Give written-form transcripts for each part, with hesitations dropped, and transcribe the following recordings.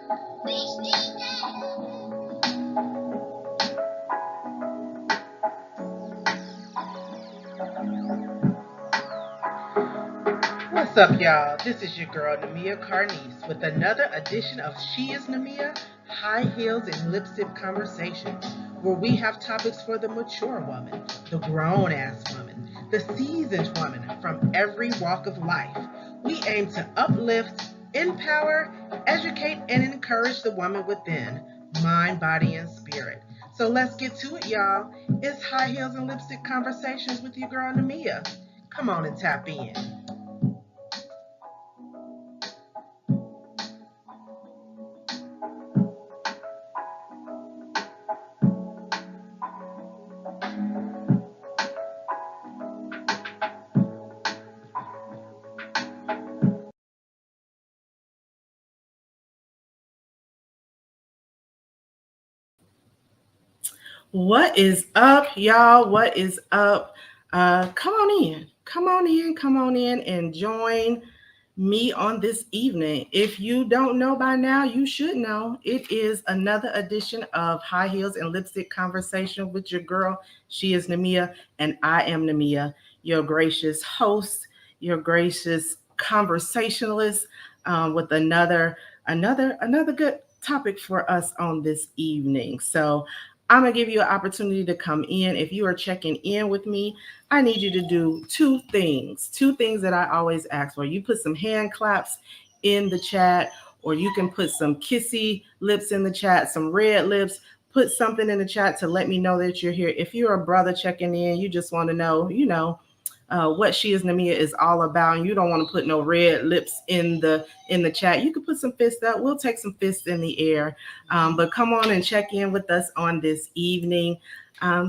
What's up, y'all? This is your girl, Nemia Carnice, with another edition of Is Nemia, High Heels and Lipstick Conversations, where we have topics for the mature woman, the grown-ass woman, the seasoned woman from every walk of life. We aim to uplift, empower, educate, and encourage the woman within, mind, body, and spirit. So let's get to it, y'all. It's High Heels and Lipstick Conversations with your girl, Nemia. Come on and tap in. What is up, y'all? What is up? Come on in. Come on in and join me on this evening. If you don't know by now, you should know. It is another edition of High Heels and Lipstick Conversation with your girl. She is Nemia, and I am Nemia, your gracious host, your gracious conversationalist, with another good topic for us on this evening. So I'm going to give you an opportunity to come in. If you are checking in with me, I need you to do two things that I always ask for. You put some hand claps in the chat, or you can put some kissy lips in the chat, some red lips. Put something in the chat to let me know that you're here. If you're a brother checking in, you just want to know, what She Is Nemia is all about, and you don't want to put no red lips in the chat, you can put some fists up. We'll take some fists in the air. But come on and check in with us on this evening,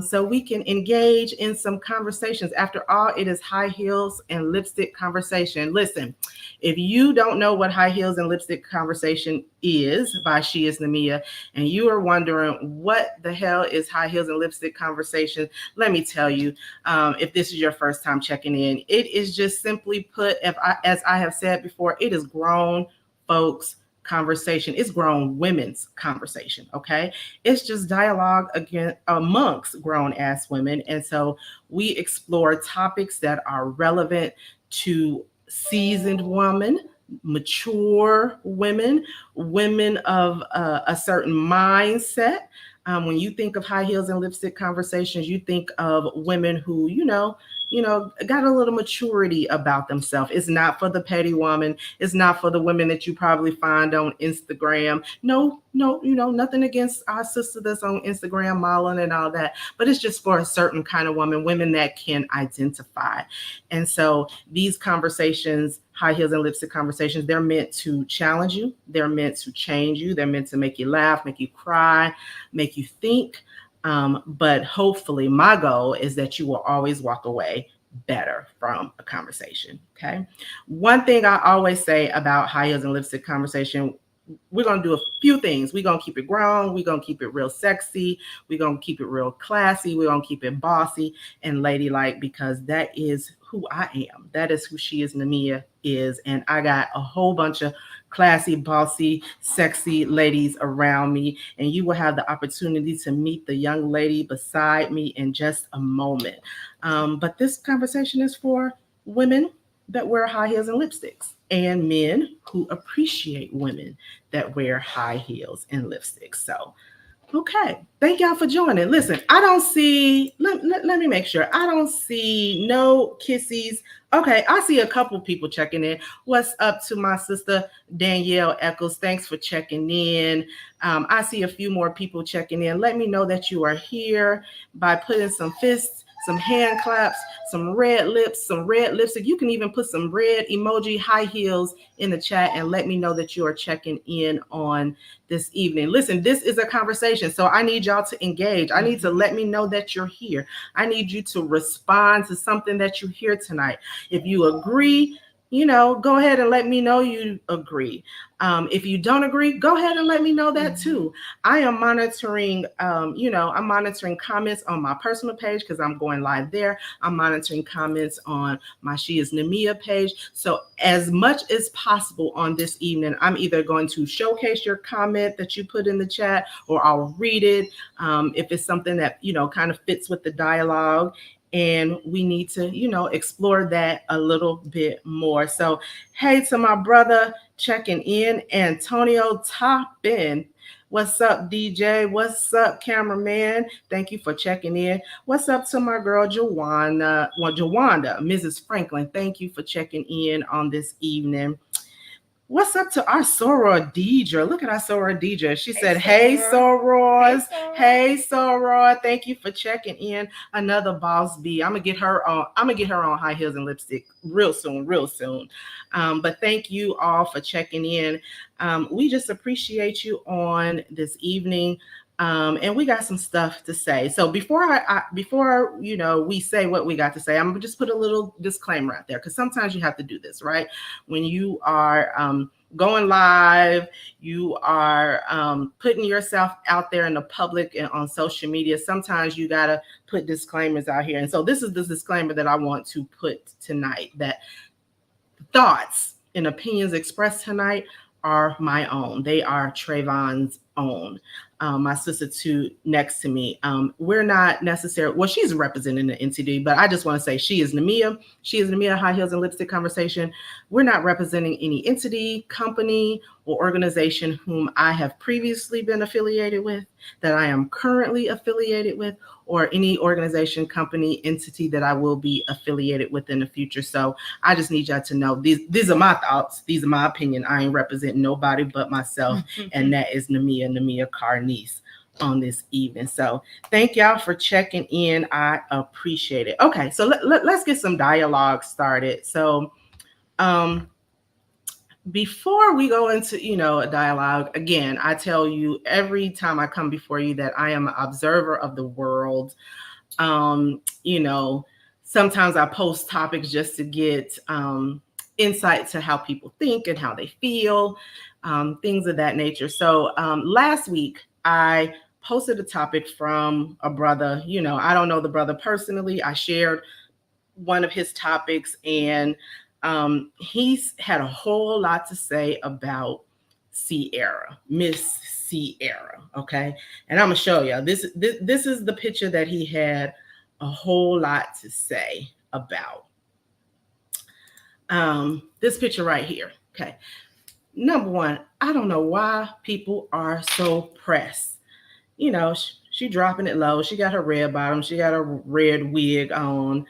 so we can engage in some conversations. After all, it is High Heels and Lipstick Conversation. Listen, if you don't know what High Heels and Lipstick Conversation is by She Is Nemia, and you are wondering what the hell is High Heels and Lipstick Conversation, let me tell you, if this is your first time checking in, it is just simply put, as I have said before, it is grown folks conversation. It's grown women's conversation. Okay. It's just dialogue again amongst grown ass women. And so we explore topics that are relevant to seasoned women, mature women, women of a certain mindset. When you think of High Heels and Lipstick Conversations, you think of women who, got a little maturity about themselves. It's not for the petty woman. It's not for the women that you probably find on Instagram. No, nothing against our sister that's on Instagram modeling and all that, but it's just for a certain kind of women that can identify. And so these conversations, High Heels and Lipstick Conversations, they're meant to challenge you. They're meant to change you. They're meant to make you laugh, make you cry, make you think. But hopefully my goal is that you will always walk away better from a conversation. Okay. One thing I always say about High Heels and Lipstick Conversation, we're going to do a few things. We're going to keep it grown. We're going to keep it real sexy. We're going to keep it real classy. We're going to keep it bossy and ladylike, because that is who I am. That is who She Is Nemia is. And I got a whole bunch of classy, bossy, sexy ladies around me. And you will have the opportunity to meet the young lady beside me in just a moment. But this conversation is for women that wear high heels and lipsticks, and men who appreciate women that wear high heels and lipsticks. So, okay. Thank y'all for joining. Listen, I don't see, let me make sure. I don't see no kissies. Okay, I see a couple people checking in. What's up to my sister, Danielle Eccles? Thanks for checking in. I see a few more people checking in. Let me know that you are here by putting some fists, some hand claps, some red lips, some red lipstick. You can even put some red emoji high heels in the chat and let me know that you are checking in on this evening. Listen, this is a conversation, so I need y'all to engage. I need to let me know that you're here. I need you to respond to something that you hear tonight. If you agree, go ahead and let me know you agree. If you don't agree, go ahead and let me know that too. I am monitoring, I'm monitoring comments on my personal page because I'm going live there. I'm monitoring comments on my Is Nemia page. So as much as possible on this evening, I'm either going to showcase your comment that you put in the chat, or I'll read it if it's something that, kind of fits with the dialogue, and we need to explore that a little bit more. So hey, to my brother checking in, Antonio Toppin, what's up, DJ? What's up, cameraman? Thank you for checking in. What's up to my girl Jawanda, Mrs. Franklin? Thank you for checking in on this evening. What's up to our soror Deidre? Look at our soror Deidre. She said, hey, sorors. Hey, soror. Thank you for checking in. Another boss B. I'm gonna get her on High Heels and Lipstick real soon, real soon. But thank you all for checking in. We just appreciate you on this evening. And we got some stuff to say. So before we say what we got to say, I'm gonna just put a little disclaimer out there, because sometimes you have to do this, right? When you are going live, you are putting yourself out there in the public and on social media. Sometimes you gotta put disclaimers out here, and so this is the disclaimer that I want to put tonight: that thoughts and opinions expressed tonight are my own. They are Trayvon's own. My sister too next to me. We're not necessarily, well, she's representing the NCD, but I just want to say she is Nemia. She is Nemia, High Heels and Lipstick Conversation. We're not representing any entity, company, or organization whom I have previously been affiliated with, that I am currently affiliated with, or any organization, company, entity that I will be affiliated with in the future. So I just need y'all to know these are my thoughts. These are my opinion. I ain't representing nobody but myself. And that is Nemia Carnice on this evening. So thank y'all for checking in. I appreciate it. Okay, so let's get some dialogue started. So before we go into, a dialogue, again, I tell you every time I come before you that I am an observer of the world. Sometimes I post topics just to get insight to how people think and how they feel, things of that nature. So last week, I posted a topic from a brother. I don't know the brother personally. I shared one of his topics, and he's had a whole lot to say about Ciara, Miss Ciara. Okay, and I'm gonna show you. This is the picture that he had a whole lot to say about. This picture right here. Okay, number one, I don't know why people are so pressed. She dropping it low. She got her red bottom. She got a red wig on.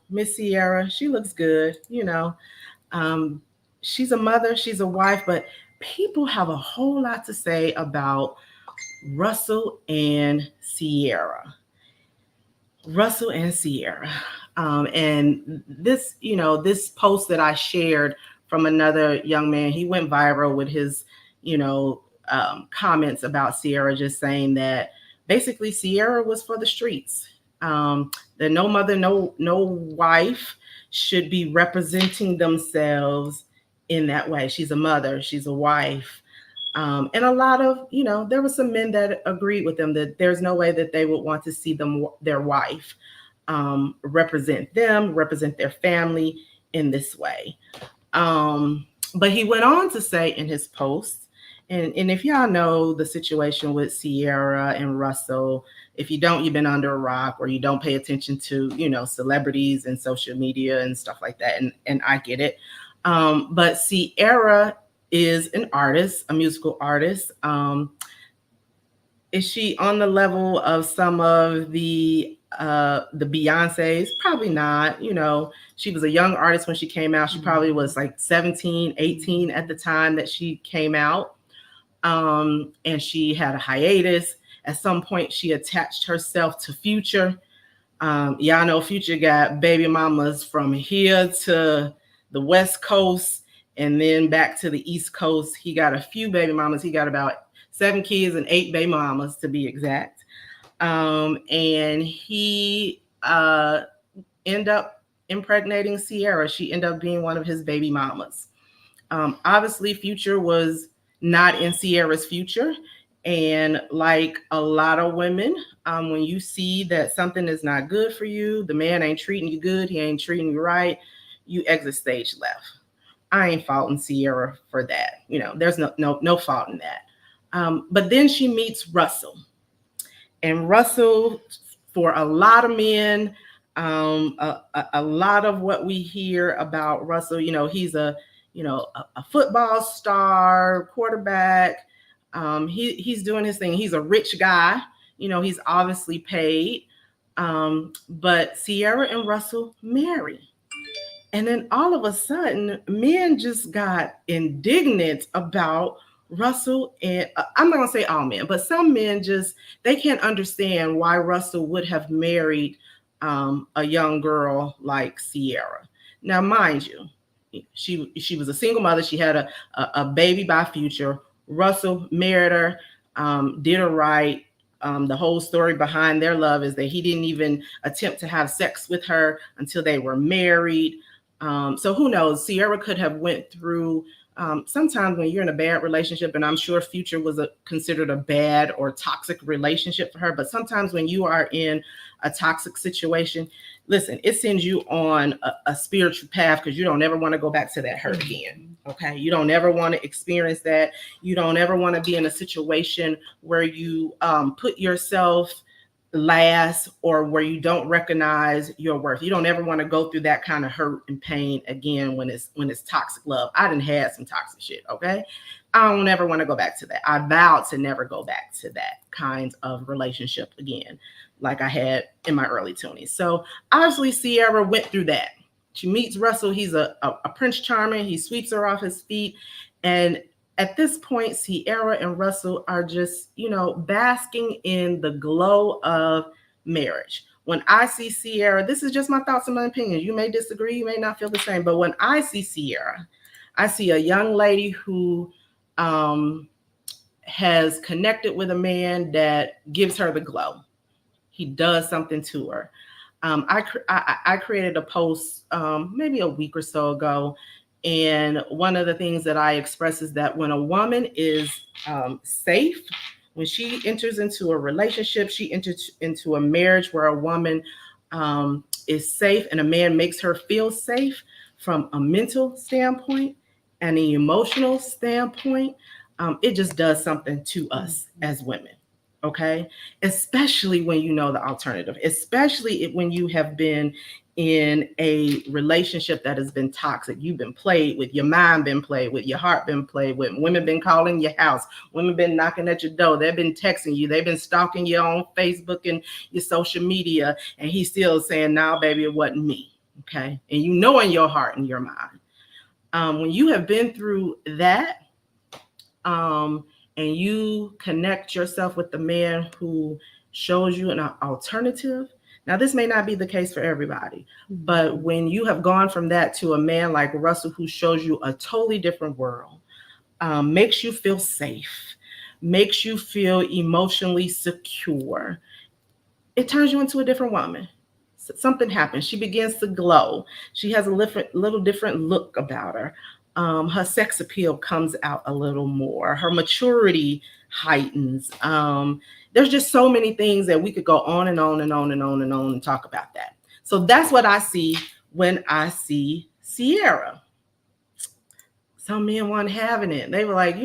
Miss Ciara, she looks good. She's a mother, she's a wife, but people have a whole lot to say about Russell and Ciara. Russell and Ciara. And this, this post that I shared from another young man, he went viral with his, comments about Ciara, just saying that basically Ciara was for the streets. That no mother, no wife should be representing themselves in that way. She's a mother, she's a wife. And a lot of, there were some men that agreed with them that there's no way that they would want to see their wife represent their family in this way. But he went on to say in his post, and if y'all know the situation with Ciara and Russell, if you don't, you've been under a rock, or you don't pay attention to, celebrities and social media and stuff like that. And I get it. But Ciara is an artist, a musical artist. Is she on the level of some of the Beyoncés? Probably not. She was a young artist when she came out. She probably was like 17, 18 at the time that she came out. And she had a hiatus. At some point, she attached herself to Future. Y'all know Future got baby mamas from here to the West Coast and then back to the East Coast. He got a few baby mamas. He got about 7 kids and 8 baby mamas, to be exact. And he ended up impregnating Ciara. She ended up being one of his baby mamas. Obviously, Future was not in Ciara's future. And like a lot of women, when you see that something is not good for you, the man ain't treating you good, he ain't treating you right, you exit stage left. I ain't faulting Ciara for that. There's no fault in that. But then she meets Russell, and Russell, for a lot of men, a lot of what we hear about Russell, he's a football star, quarterback. He's doing his thing. He's a rich guy. He's obviously paid. But Ciara and Russell marry. And then all of a sudden, men just got indignant about Russell. And I'm not going to say all men, but some men they can't understand why Russell would have married a young girl like Ciara. Now, mind you, she was a single mother. She had a baby by Future. Russell married her, did her right. The whole story behind their love is that he didn't even attempt to have sex with her until they were married. So who knows? Ciara could have went through. Sometimes when you're in a bad relationship, and I'm sure Future was considered a bad or toxic relationship for her, but sometimes when you are in a toxic situation, listen, it sends you on a spiritual path, because you don't ever want to go back to that hurt again. Okay. You don't ever want to experience that. You don't ever want to be in a situation where you put yourself last, or where you don't recognize your worth. You don't ever want to go through that kind of hurt and pain again when it's toxic love. I done had some toxic shit. Okay. I don't ever want to go back to that. I vowed to never go back to that kind of relationship again, like I had in my early 20s. So obviously Ciara went through that. She meets Russell. He's a Prince Charming. He sweeps her off his feet. And at this point, Ciara and Russell are just, basking in the glow of marriage. When I see Ciara, this is just my thoughts and my opinions. You may disagree, you may not feel the same, but when I see Ciara, I see a young lady who has connected with a man that gives her the glow. He does something to her. I created a post maybe a week or so ago, and one of the things that I express is that when a woman is safe, when she enters into a relationship, she enters into a marriage where a woman is safe and a man makes her feel safe from a mental standpoint and an emotional standpoint, it just does something to us as women. Okay. Especially when you know the alternative, especially when you have been in a relationship that has been toxic. You've been played with, your mind been played with, your heart been played with, women been calling your house, women been knocking at your door, they've been texting you, they've been stalking you on Facebook and your social media, and he's still saying, nah, baby, it wasn't me. Okay. And you know in your heart and your mind. When you have been through that, and you connect yourself with the man who shows you an alternative. Now, this may not be the case for everybody, but when you have gone from that to a man like Russell, who shows you a totally different world, makes you feel safe, makes you feel emotionally secure, it turns you into a different woman. Something happens. She begins to glow. She has a little different look about her. Her sex appeal comes out a little more. Her maturity heightens. There's just so many things that we could go on and on and on and on and on and talk about that. So that's what I see when I see Ciara. Some men weren't having it. They were like,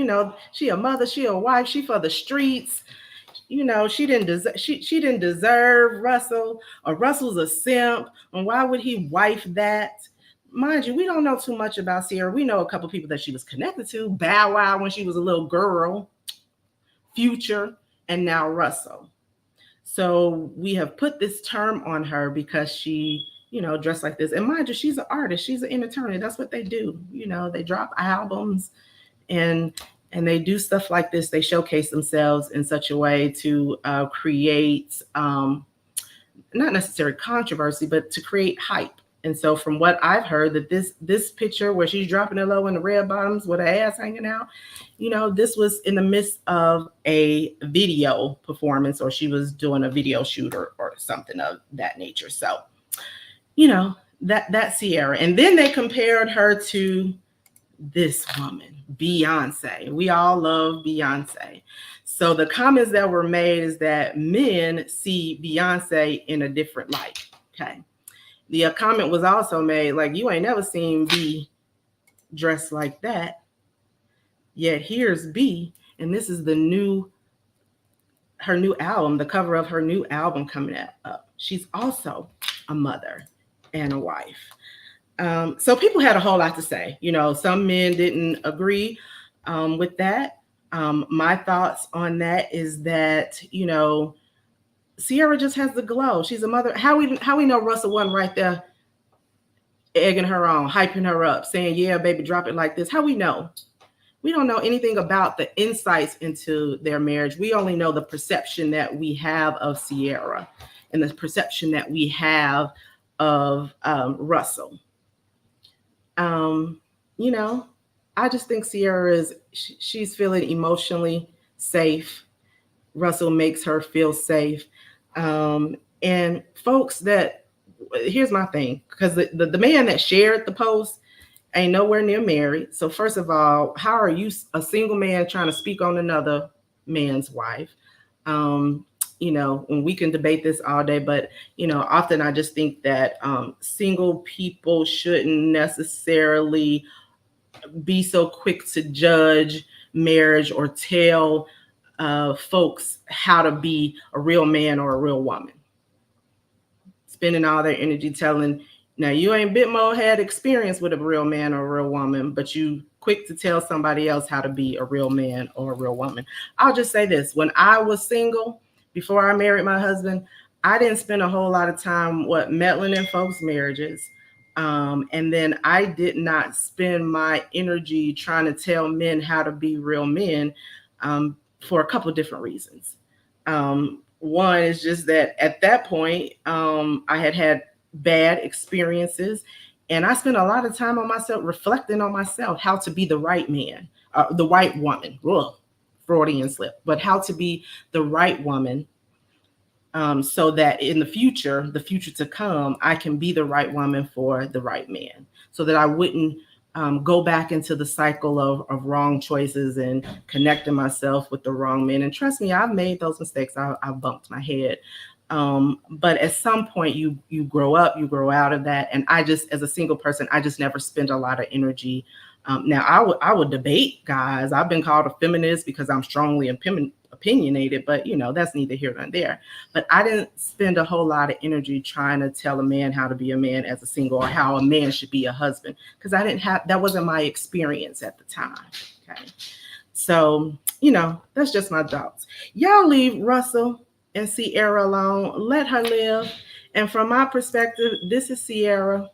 she a mother, she a wife, she for the streets. She didn't deserve Russell, or Russell's a simp, and why would he wife that? Mind you, we don't know too much about Ciara. We know a couple people that she was connected to. Bow Wow when she was a little girl, Future, and now Russell. So we have put this term on her because she, dressed like this. And mind you, she's an artist. She's an entertainer. That's what they do. They drop albums and they do stuff like this. They showcase themselves in such a way to create not necessarily controversy, but to create hype. And so from what I've heard, that this picture where she's dropping it low in the red bottoms with her ass hanging out, this was in the midst of a video performance, or she was doing a video shoot or something of that nature. So, That Ciara. And then they compared her to this woman, Beyonce. We all love Beyonce. So the comments that were made is that men see Beyonce in a different light. Okay. The comment was also made like, you ain't never seen B dressed like that. Yet here's B, and this is her new album, the cover of her new album coming up. She's also a mother and a wife. So people had a whole lot to say. Some men didn't agree with that. My thoughts on that is that, Ciara just has the glow. She's a mother. How we know Russell wasn't right there egging her on, hyping her up, saying, yeah, baby, drop it like this. How we know? We don't know anything about the insights into their marriage. We only know the perception that we have of Ciara and the perception that we have of Russell. I just think Ciara she's feeling emotionally safe. Russell makes her feel safe. And folks here's my thing, because the man that shared the post ain't nowhere near married. So first of all, how are you, a single man, trying to speak on another man's wife? And we can debate this all day, but often I just think that single people shouldn't necessarily be so quick to judge marriage or tell folks how to be a real man or a real woman. Spending all their energy telling, now you ain't bit more had experience with a real man or a real woman, but you quick to tell somebody else how to be a real man or a real woman. I'll just say this. When I was single, before I married my husband, I didn't spend a whole lot of time meddling in folks' marriages. And then I did not spend my energy trying to tell men how to be real men for a couple of different reasons. One is just that at that point, I had bad experiences, and I spent a lot of time on myself, reflecting on myself, how to be the right man, the right woman. Ugh, Freudian slip, but how to be the right woman, so that in the future to come, I can be the right woman for the right man, so that I wouldn't go back into the cycle of wrong choices and connecting myself with the wrong men. And trust me, I've made those mistakes. I've bumped my head. But at some point you grow up, you grow out of that. And I just, as a single person, I just never spend a lot of energy. Now I would debate guys. I've been called a feminist because I'm strongly opinionated, but that's neither here nor there. But I didn't spend a whole lot of energy trying to tell a man how to be a man as a single, or how a man should be a husband, because that wasn't my experience at the time. Okay. So, that's just my thoughts. Y'all leave Russell and Ciara alone. Let her live. And from my perspective, this is Ciara.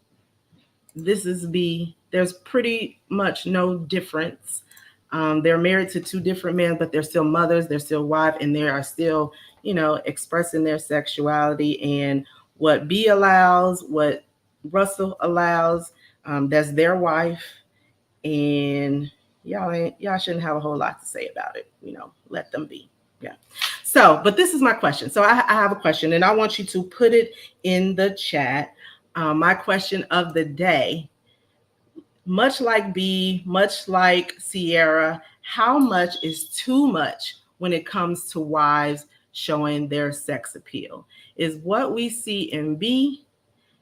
This is B. There's pretty much no difference. They're married to two different men, but they're still mothers, they're still wives, and they are still, expressing their sexuality. And what B allows, what Russell allows, that's their wife. And y'all shouldn't have a whole lot to say about it. Let them be. Yeah. So, but this is my question. So I have a question, and I want you to put it in the chat. My question of the day: much like B, much like Ciara, how much is too much when it comes to wives showing their sex appeal? Is what we see in B,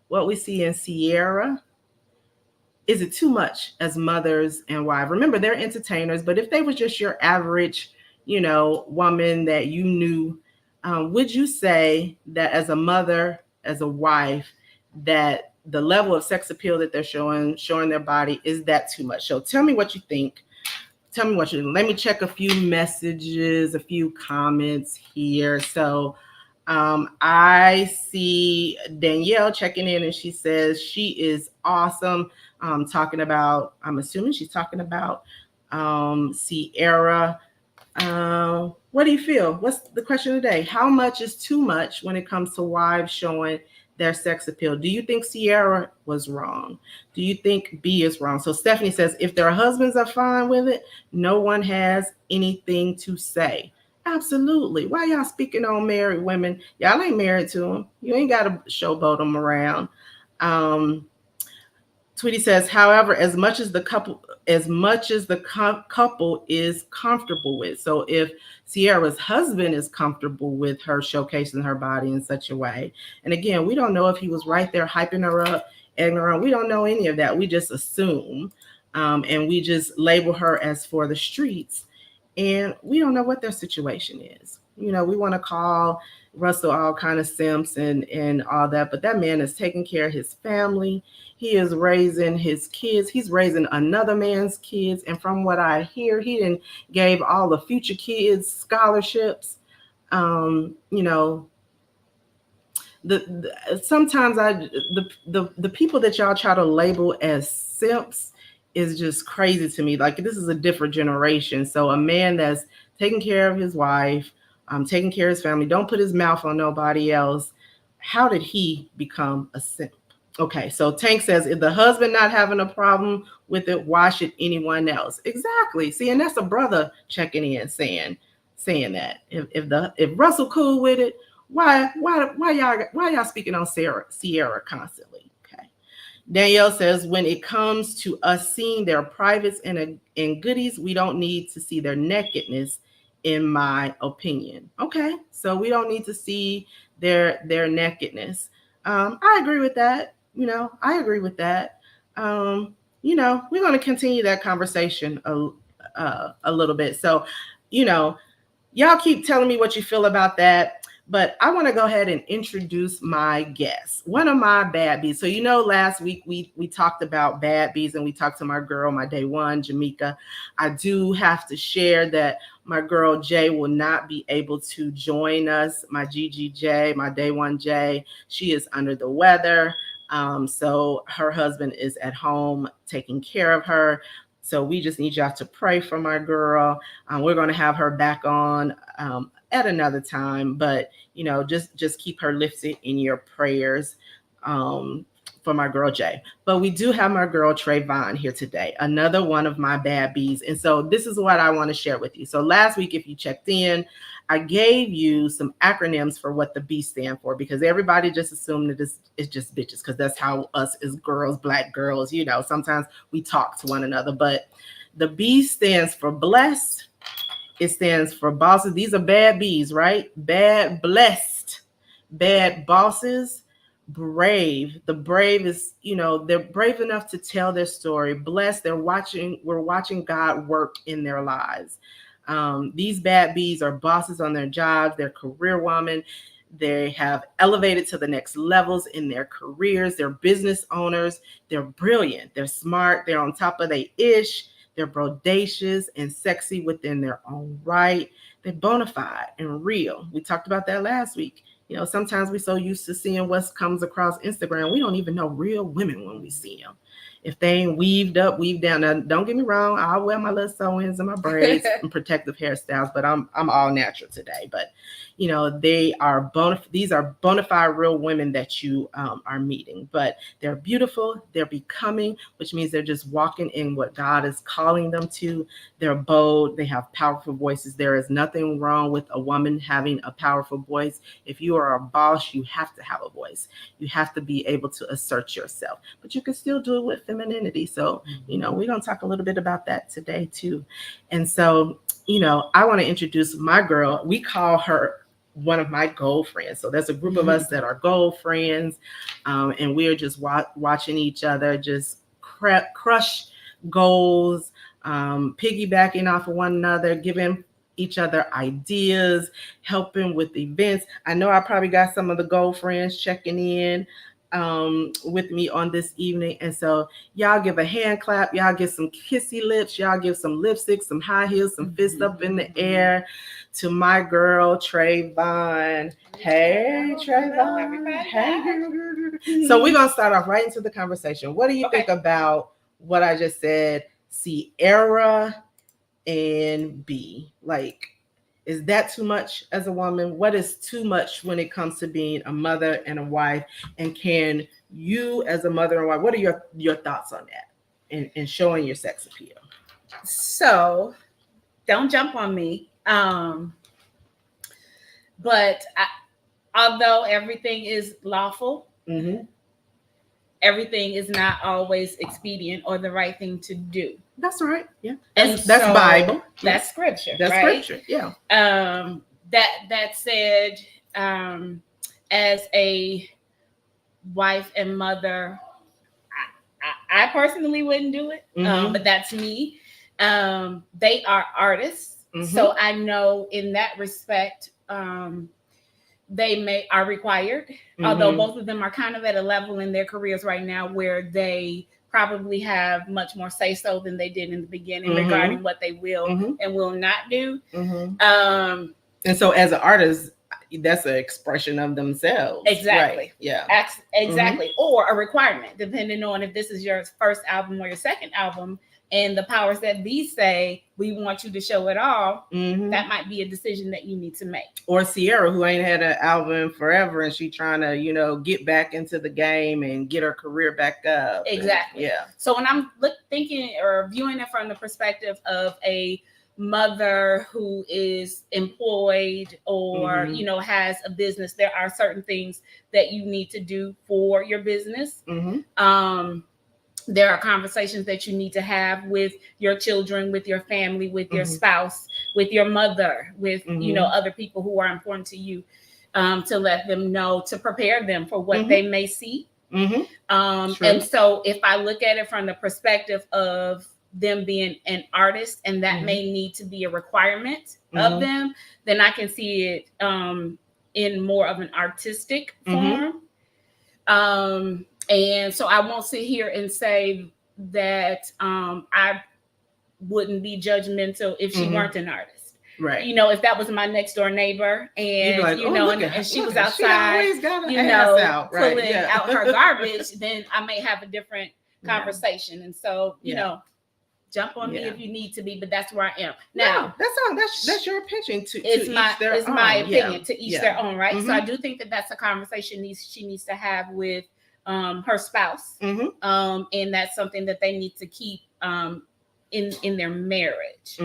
what we see in Ciara, is it too much as mothers and wives? Remember, they're entertainers, but if they were just your average, woman that you knew, would you say that as a mother, as a wife, that the level of sex appeal that they're showing their body, is that too much? So tell me what you think. Tell me what you think. Let me check a few messages, a few comments here. So I see Danielle checking in, and she says she is awesome. I'm assuming she's talking about Ciara. What do you feel? What's the question today? How much is too much when it comes to wives showing their sex appeal? Do you think Ciara was wrong? Do you think B is wrong? So Stephanie says, if their husbands are fine with it, no one has anything to say. Absolutely. Why y'all speaking on married women? Y'all ain't married to them. You ain't got to showboat them around. Tweety says, however, as much as the couple is comfortable with. So if Ciara's husband is comfortable with her showcasing her body in such a way, and again, we don't know if he was right there hyping her up, egging her on. We don't know any of that. We just assume, and we just label her as for the streets, and we don't know what their situation is. We want to call Russell all kind of simps and all that, but that man is taking care of his family. He is raising his kids. He's raising another man's kids. And from what I hear, he didn't gave all the future kids scholarships. You know, sometimes the people that y'all try to label as simps is just crazy to me. Like, this is a different generation. So a man that's taking care of his wife, taking care of his family, don't put his mouth on nobody else. How did he become a simp? Okay, so Tank says, if the husband not having a problem with it, why should anyone else? Exactly. See, and that's a brother checking in saying that. If Russell cool with it, why y'all speaking on Ciara constantly? Okay. Danielle says, when it comes to us seeing their privates and goodies, we don't need to see their nakedness, in my opinion. Okay, so we don't need to see their nakedness. I agree with that. I agree with that. We're going to continue that conversation a little bit. So, you know, y'all keep telling me what you feel about that. But I want to go ahead and introduce my guest, one of my bad bees. So, last week we talked about bad bees, and we talked to my girl, my day one, Jamaica. I do have to share that my girl Jay will not be able to join us. My GGJ, my day one Jay, she is under the weather. So her husband is at home taking care of her. So we just need y'all to pray for my girl. We're going to have her back on at another time, but just keep her lifted in your prayers for my girl Jay. But we do have my girl Trayvon here today, another one of my bad bees. And so this is what I want to share with you. So last week, if you checked in, I gave you some acronyms for what the B stand for, because everybody just assumed that it's just bitches, because that's how us as girls, Black girls, sometimes we talk to one another. But the B stands for blessed. It stands for bosses. These are bad B's, right? Bad, blessed, bad bosses, brave. The brave is, they're brave enough to tell their story. Blessed, we're watching God work in their lives. These bad bees are bosses on their jobs. They're career women. They have elevated to the next levels in their careers. They're business owners. They're brilliant. They're smart. They're on top of their ish. They're bodacious and sexy within their own right. They're bona fide and real. We talked about that last week. Sometimes we're so used to seeing what comes across Instagram, we don't even know real women when we see them. If they ain't weaved up, weaved down. Now, don't get me wrong, I'll wear my little sew-ins and my braids and protective hairstyles, but I'm all natural today. But these are bona fide real women that you are meeting. But they're beautiful, they're becoming, which means they're just walking in what God is calling them to. They're bold, they have powerful voices. There is nothing wrong with a woman having a powerful voice. If you are a boss, you have to have a voice. You have to be able to assert yourself, but you can still do it with femininity. So, we're going to talk a little bit about that today too. And so, I want to introduce my girl. We call her one of my goal friends. So there's a group of us that are goal friends, and we're just watching each other just crush goals, piggybacking off of one another, giving each other ideas, helping with events. I know I probably got some of the goal friends checking in with me on this evening. And so y'all give a hand clap, y'all give some kissy lips, y'all give some lipstick, some high heels, some fists up in the air to my girl Trayvon. Hey Trayvon. Hey. So we're gonna start off right into the conversation. What do you think about what I just said? Ciara and B? Like, is that too much as a woman? What is too much when it comes to being a mother and a wife? And can you, as a mother and wife, what are your thoughts on that and showing your sex appeal? So, don't jump on me. But although everything is lawful, everything is not always expedient or the right thing to do. That's right. Yeah. And That's so Bible. that's scripture, That's right? scripture. Yeah. That said, as a wife and mother, I personally wouldn't do it, but that's me. They are artists, so I know in that respect, they are required. Although both of them are kind of at a level in their careers right now where they probably have much more say so than they did in the beginning regarding what they will and will not do. And so, as an artist, that's an expression of themselves. Exactly. Right. Yeah. Exactly. Or a requirement, depending on if this is your first album or your second album, and the powers that be say we want you to show it all. That might be a decision that you need to make. Or Ciara, who ain't had an album forever, and she trying to get back into the game and get her career back up. Exactly. And, yeah. So when I'm thinking or viewing it from the perspective of a mother who is employed or has a business, there are certain things that you need to do for your business. There are conversations that you need to have with your children, with your family, with your spouse, with your mother, with other people who are important to you, to let them know, to prepare them for what they may see. And so if I look at it from the perspective of them being an artist, and that may need to be a requirement of them, then I can see it in more of an artistic form. And so I won't sit here and say that I wouldn't be judgmental if she weren't an artist. Right. If that was my next door neighbor and like, and she was outside, pulling out her garbage, then I may have a different conversation. And so, jump on me if you need to be, but that's where I am now. No, that's your opinion. It's my opinion, to each their own, right? So I do think that that's a conversation she needs to have with her spouse, and that's something that they need to keep in their marriage.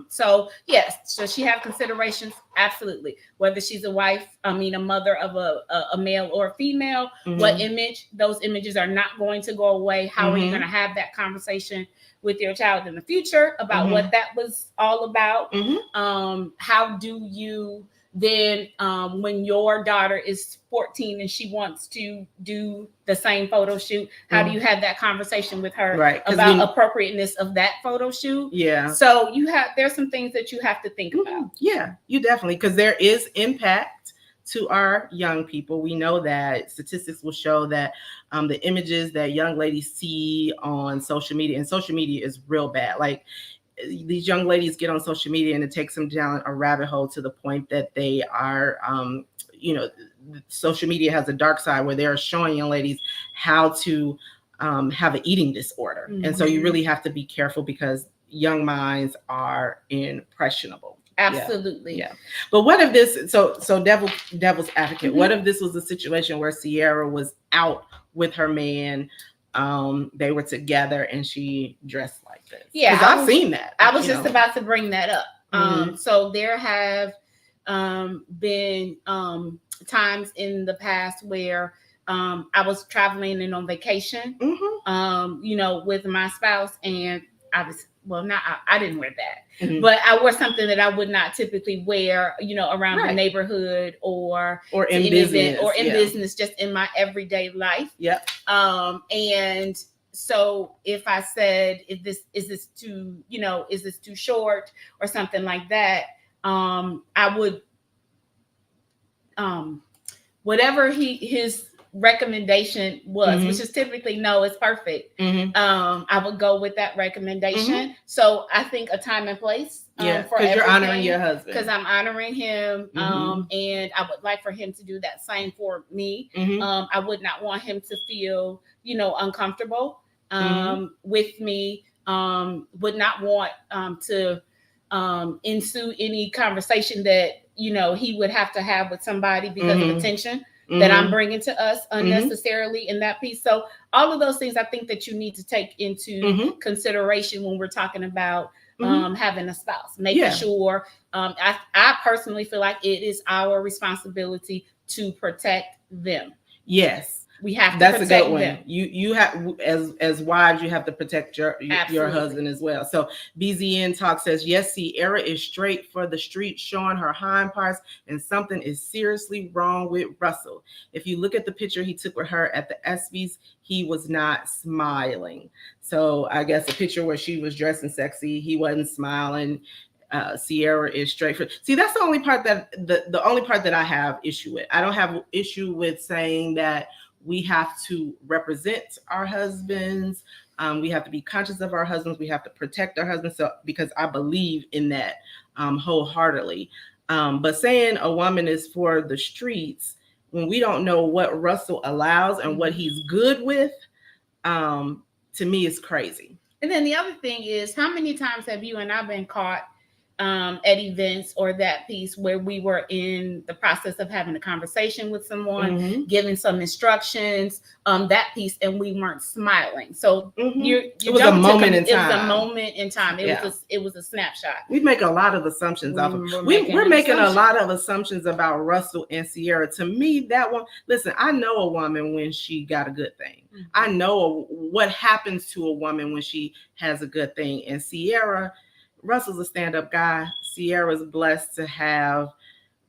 So yes, does she have considerations? Absolutely. Whether she's a mother of a male or a female, what image? Those images are not going to go away. How are you going to have that conversation with your child in the future about what that was all about? How do you then, when your daughter is 14 and she wants to do the same photo shoot, how do you have that conversation with her about appropriateness of that photo shoot? Yeah. So there's some things that you have to think about. Yeah, you definitely, because there is impact to our young people. We know that statistics will show that the images that young ladies see on social media, and social media is real bad. Like, these young ladies get on social media and it takes them down a rabbit hole to the point that they are, social media has a dark side where they're showing young ladies how to have an eating disorder. And so you really have to be careful because young minds are impressionable. Absolutely. Yeah. But what if this, so devil's advocate, what if this was a situation where Ciara was out with her man, they were together and she dressed like this? Yeah, I've seen that. I was just about to bring that up. So there have been times in the past where I was traveling and on vacation, with my spouse, and I was, I didn't wear that, but I wore something that I would not typically wear, around the neighborhood or in business, business, just in my everyday life. Yeah. And so if I said, is this too short or something like that, I would, whatever his recommendation was, which is typically no, it's perfect. I would go with that recommendation. So I think a time and place. Because you're honoring your husband. Because I'm honoring him, and I would like for him to do that same for me. I would not want him to feel, uncomfortable with me. Would not want to ensue any conversation that he would have to have with somebody because of attention that I'm bringing to us unnecessarily in that piece. So all of those things I think that you need to take into consideration when we're talking about having a spouse, making sure, I personally feel like it is our responsibility to protect them. Yes. we have to That's protect a good one. them. You have, as wives, you have to protect your husband as well. So BZN Talk says, yes, Ciara is straight for the street, showing her hind parts, and something is seriously wrong with Russell. If you look at the picture he took with her at the ESPYs, he was not smiling. So I guess a picture where she was dressing sexy, he wasn't smiling. Ciara is straight for. See, that's the only part that the only part that I have issue with. I don't have issue with saying that we have to represent our husbands. We have to be conscious of our husbands. We have to protect our husbands. So, because I believe in that wholeheartedly. But saying a woman is for the streets when we don't know what Russell allows and what he's good with, to me is crazy. And then the other thing is, how many times have you and I been caught at events or that piece where we were in the process of having a conversation with someone, giving some instructions, that piece, and we weren't smiling. So it was a moment in time. It was a moment in time. It was a snapshot. We make a lot of assumptions off of. We're making a lot of assumptions about Russell and Ciara. To me, that one. Listen, I know a woman when she got a good thing. I know what happens to a woman when she has a good thing. And Ciara. Russell's a stand-up guy. Ciara's blessed to have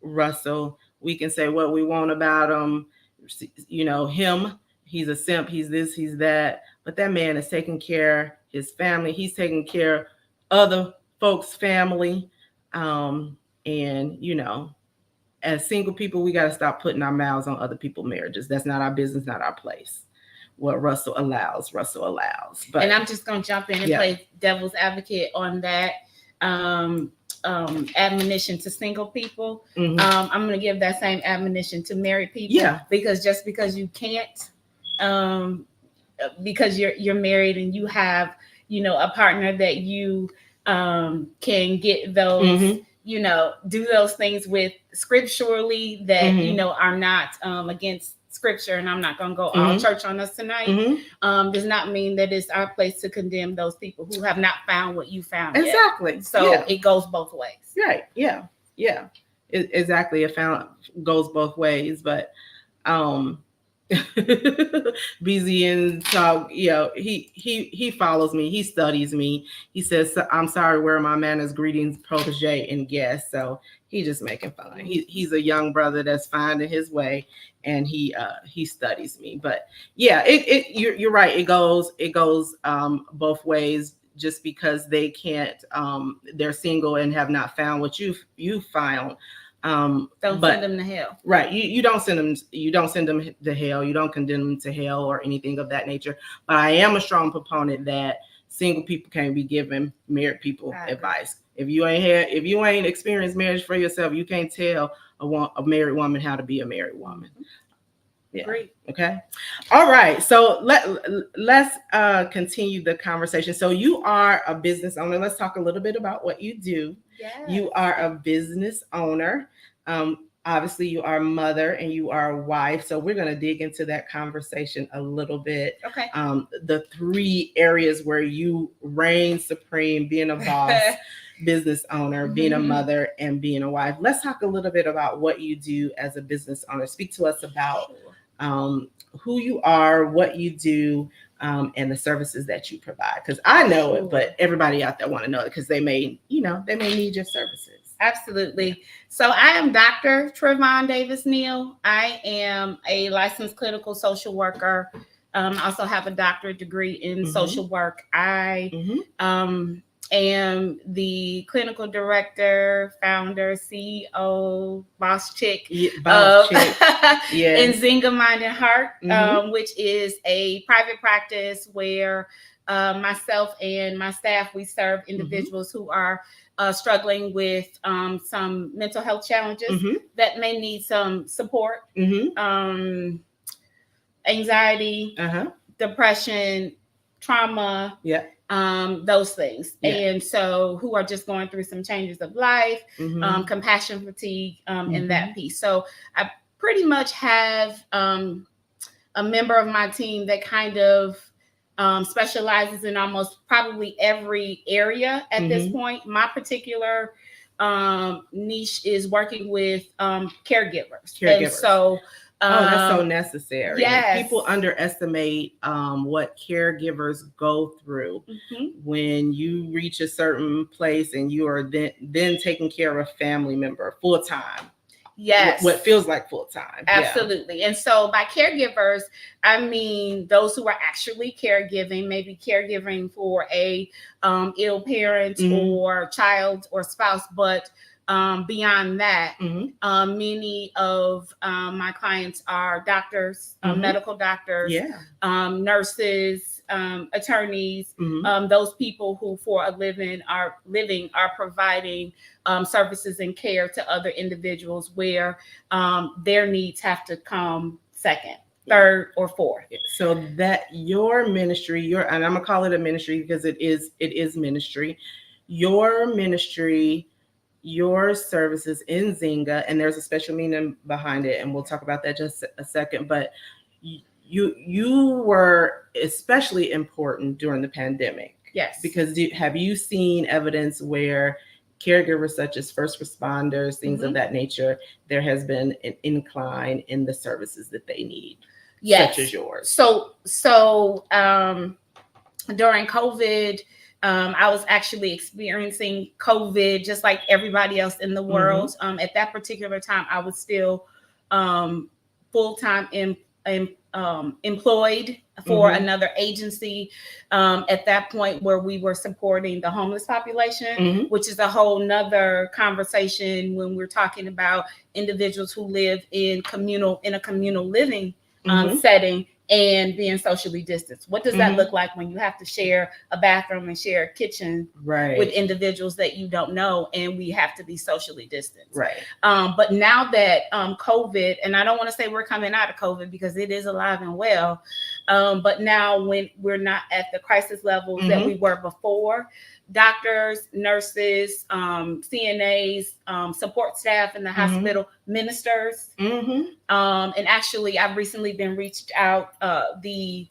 Russell. We can say what we want about him. You know, him, he's a simp, he's this, he's that. But that man is taking care of his family. He's taking care of other folks' family. And, you know, as single people, we got to stop putting our mouths on other people's marriages. That's not our business, not our place. What Russell allows. But, and I'm just going to jump in and play devil's advocate on that admonition to single people. I'm going to give that same admonition to married people. Yeah. Because just because you can't, because you're married and you have, you know, a partner that you can get those, you know, do those things with scripturally that, you know, are not against scripture, and I'm not going to go all church on us tonight, does not mean that it's our place to condemn those people who have not found what you found exactly yet. So it goes both ways. Right. Exactly. It goes both ways. But BZN Talk, you know, he follows me, he studies me. He says, I'm sorry, where are my manners, greetings, protege, and guest. So he's just making fun. He's a young brother that's finding his way, and he studies me. But yeah, you're right. It goes both ways. Just because they can't, they're single and have not found what you found. Don't send them to hell. Right. You don't send them to hell. You don't condemn them to hell or anything of that nature. But I am a strong proponent that single people can't be giving married people advice. If you ain't experienced marriage for yourself, you can't tell a married woman how to be a married woman. Yeah. Great. Okay. All right. So let's continue the conversation. So you are a business owner. Let's talk a little bit about what you do. Yes. You are a business owner. Obviously, you are a mother and you are a wife. So we're going to dig into that conversation a little bit. Okay. The 3 areas where you reign supreme: being a boss, business owner, being a mother, and being a wife. Let's talk a little bit about what you do as a business owner. Speak to us about who you are, what you do, and the services that you provide. Because I know it, but everybody out there want to know it because they may need your services. Absolutely. So I am Dr. Trevon Davis Neal. I am a licensed clinical social worker. I also have a doctorate degree in social work. I am the clinical director, founder, CEO, boss chick of Nzinga Mind and Heart, which is a private practice where myself and my staff, we serve individuals who are struggling with some mental health challenges that may need some support, anxiety, depression, trauma, those things. And so who are just going through some changes of life, compassion fatigue, and that piece. So I pretty much have a member of my team that kind of specializes in almost probably every area at this point. My particular niche is working with caregivers. And so That's so necessary. Yes. People underestimate what caregivers go through when you reach a certain place and you are then taking care of a family member full time. Yes. What feels like full time. Absolutely. Yeah. And so by caregivers, I mean those who are actually caregiving, maybe caregiving for a ill parent or child or spouse, but beyond that, many of my clients are doctors, medical doctors, nurses, attorneys, those people who for a living are providing services and care to other individuals where their needs have to come second, third, or fourth. So that your ministry, and I'm gonna call it a ministry because it is ministry. Your ministry, your services in Zynga, and there's a special meaning behind it, and we'll talk about that just a second. But you were especially important during the pandemic. Yes. Because have you seen evidence where caregivers such as first responders, things of that nature, there has been an incline in the services that they need? Yes. Such as yours. So during COVID, I was actually experiencing COVID just like everybody else in the world. At that particular time, I was still full-time employed for another agency at that point where we were supporting the homeless population, which is a whole nother conversation when we're talking about individuals who live in a communal living setting and being socially distanced. What does that look like when you have to share a bathroom and share a kitchen with individuals that you don't know, and we have to be socially distanced? Right. But now that COVID, and I don't want to say we're coming out of COVID because it is alive and well, but now when we're not at the crisis levels that we were before, doctors, nurses, CNAs, support staff in the hospital, ministers. And actually, I've recently been reached out, the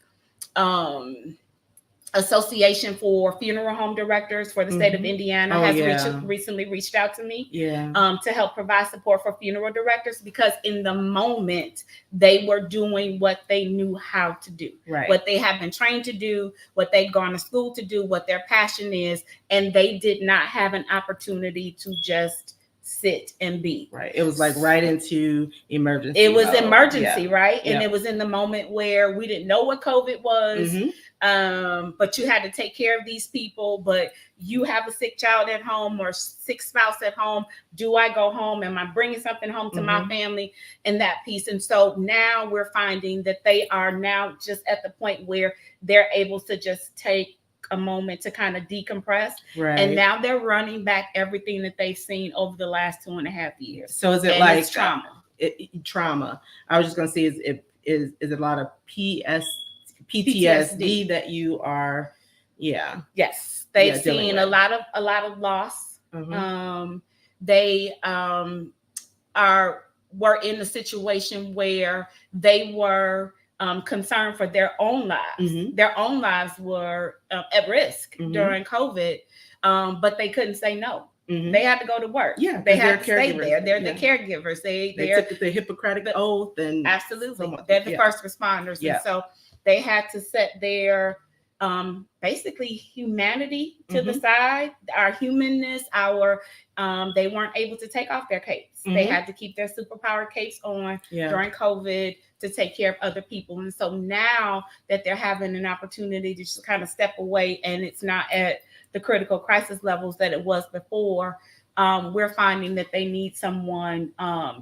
Association for Funeral Home Directors for the state of Indiana has recently reached out to me to help provide support for funeral directors, because in the moment they were doing what they knew how to do, what they have been trained to do, what they've gone to school to do, what their passion is, and they did not have an opportunity to just sit and be. Right. It was like right into emergency. It was emergency, right? And it was in the moment where we didn't know what COVID was. But you had to take care of these people, but you have a sick child at home or sick spouse at home. Do I go home? Am I bringing something home to my family? And that piece. And so now we're finding that they are now just at the point where they're able to just take a moment to kind of decompress. And now they're running back everything that they've seen over the last 2.5 years. So is it like trauma? Trauma. I was just going to say, is it a lot of PTSD that you are? Yes, they've seen a lot of loss. They were in a situation where they were concerned for their own lives. Their own lives were at risk during COVID, but they couldn't say no. They had to go to work. They had to stay there. They're the caregivers. They took the Hippocratic oath, and absolutely, they're the first responders, and so they had to set their basically humanity to the side, our humanness, they weren't able to take off their capes. They had to keep their superpower capes on during COVID to take care of other people. And so now that they're having an opportunity to just kind of step away, and it's not at the critical crisis levels that it was before, we're finding that they need someone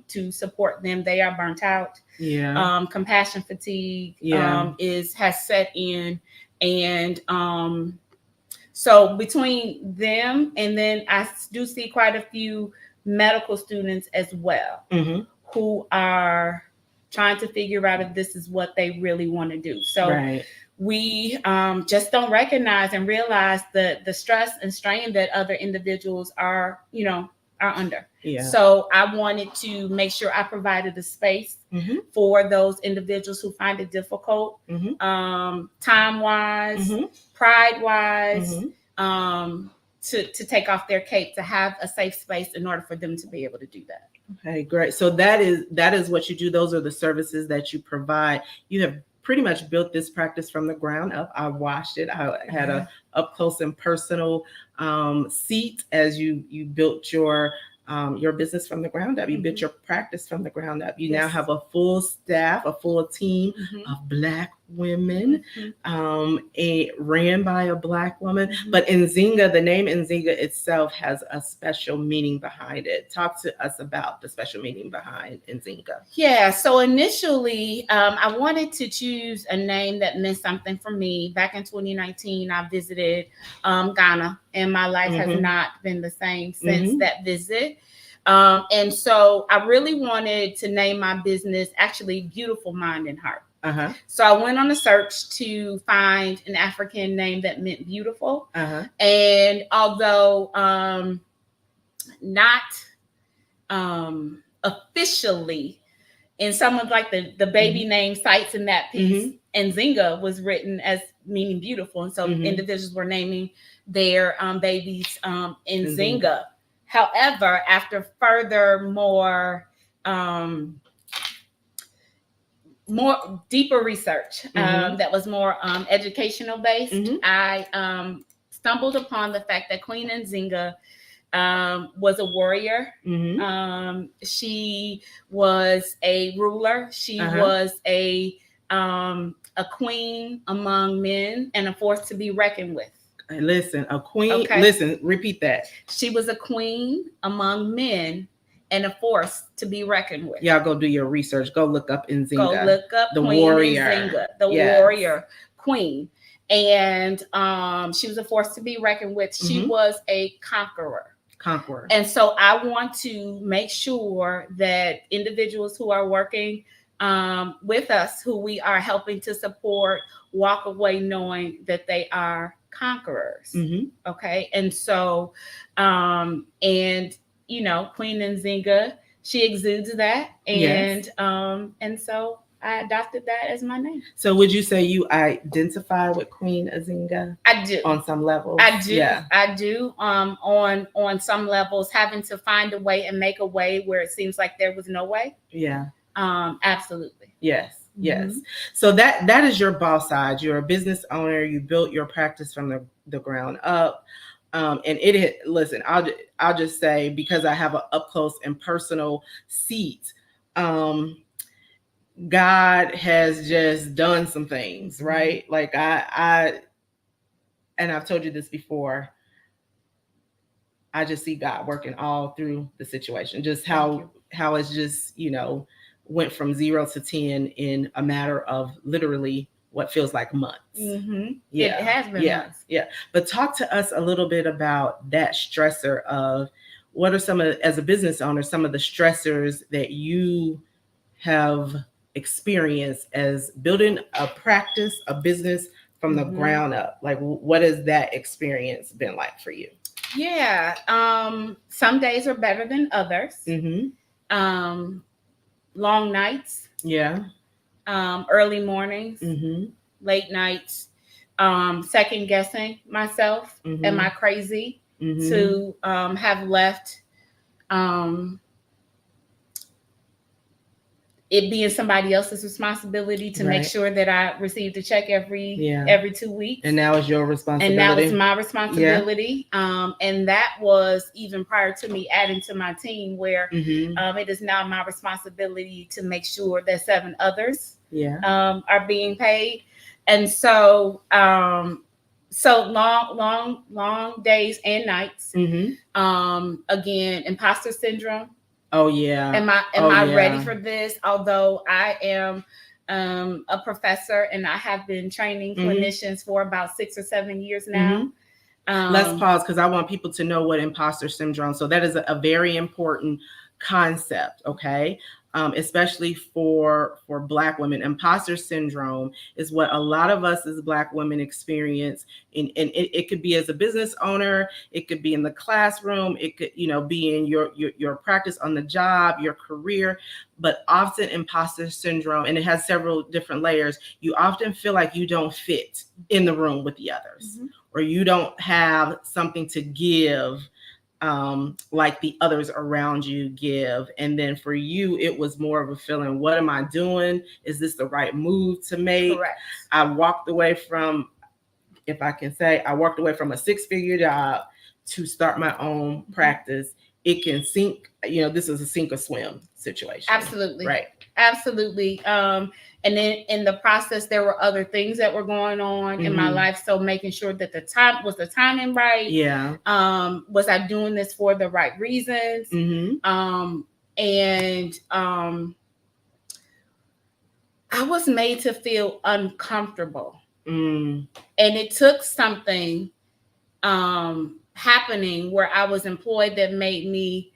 to support them. They are burnt out. Compassion fatigue has set in. And so between them, and then I do see quite a few medical students as well who are trying to figure out if this is what they really want to do. So we just don't recognize and realize the stress and strain that other individuals are under. So I wanted to make sure I provided a space for those individuals who find it difficult, time-wise, pride-wise, to take off their cape, to have a safe space in order for them to be able to do that. Okay, great. So that is what you do. Those are the services that you provide. You have pretty much built this practice from the ground up. I watched it. I had a up close and personal seat as you built your business from the ground up. You built your practice from the ground up. You now have a full staff, a full team of Black women, ran by a Black woman. But Nzinga, the name Nzinga itself has a special meaning behind it. Talk to us about the special meaning behind Nzinga. Yeah, so initially, I wanted to choose a name that meant something for me. Back in 2019, I visited Ghana, and my life has not been the same since that visit. And so I really wanted to name my business actually Beautiful Mind and Heart. So I went on a search to find an African name that meant beautiful. And although not officially in some of like the baby name sites in that piece, Nzinga was written as meaning beautiful. And so individuals were naming their babies Nzinga. However, after further more deeper research that was more educational based, I stumbled upon the fact that Queen Nzinga was a warrior. She was a ruler. She was a queen among men and a force to be reckoned with. Listen, a queen. Okay. Listen, repeat that. She was a queen among men and a force to be reckoned with. Y'all go do your research. Go look up Nzinga. Go look up the Queen warrior. Nzinga, the warrior queen. And she was a force to be reckoned with. She was a conqueror. And so I want to make sure that individuals who are working with us, who we are helping to support, walk away knowing that they are conquerors. Okay. And so, and you know, Queen Nzinga, she exudes that. And, and so I adopted that as my name. So would you say you identify with Queen Nzinga? I do. On some levels? I do. Yeah. I do. On some levels, having to find a way and make a way where it seems like there was no way. Yeah. Absolutely. Yes. Yes. So that is your boss side. You're a business owner. You built your practice from the ground up. And listen, I'll just say, because I have an up close and personal seat, God has just done some things, right? Like and I've told you this before, I just see God working all through the situation. Just how it's just, you know, went from 0 to 10 in a matter of literally what feels like months. Yeah, it has been months. Yeah. But talk to us a little bit about that stressor of what are some of, as a business owner, some of the stressors that you have experienced as building a practice, a business from the ground up. Like, what has that experience been like for you? Yeah. Some days are better than others. Long nights. Yeah. Early mornings, late nights, second guessing myself. Am I crazy to have left it being somebody else's responsibility to make sure that I received a check every 2 weeks. And now it's your responsibility. And now it's my responsibility. And that was even prior to me adding to my team, where it is now my responsibility to make sure that 7 others are being paid. And so long days and nights. Again, imposter syndrome. Oh yeah. Am I ready for this? Although I am a professor and I have been training clinicians for about 6 or 7 years now. Let's pause, because I want people to know what imposter syndrome. So that is a very important concept. Okay. Especially for Black women. Imposter syndrome is what a lot of us as Black women experience. And it could be as a business owner, it could be in the classroom, it could, you know, be in your practice on the job, your career, but often imposter syndrome, and it has several different layers. You often feel like you don't fit in the room with the others, or you don't have something to give like the others around you give. And then for you, it was more of a feeling, what am I doing? Is this the right move to make? Correct. I walked away from, if I can say, I walked away from a 6-figure job to start my own practice. It can sink, this is a sink or swim situation. Absolutely. Right. Absolutely. And then in the process, there were other things that were going on in my life. So making sure that the timing right. Yeah. Was I doing this for the right reasons? I was made to feel uncomfortable. And it took something happening where I was employed that made me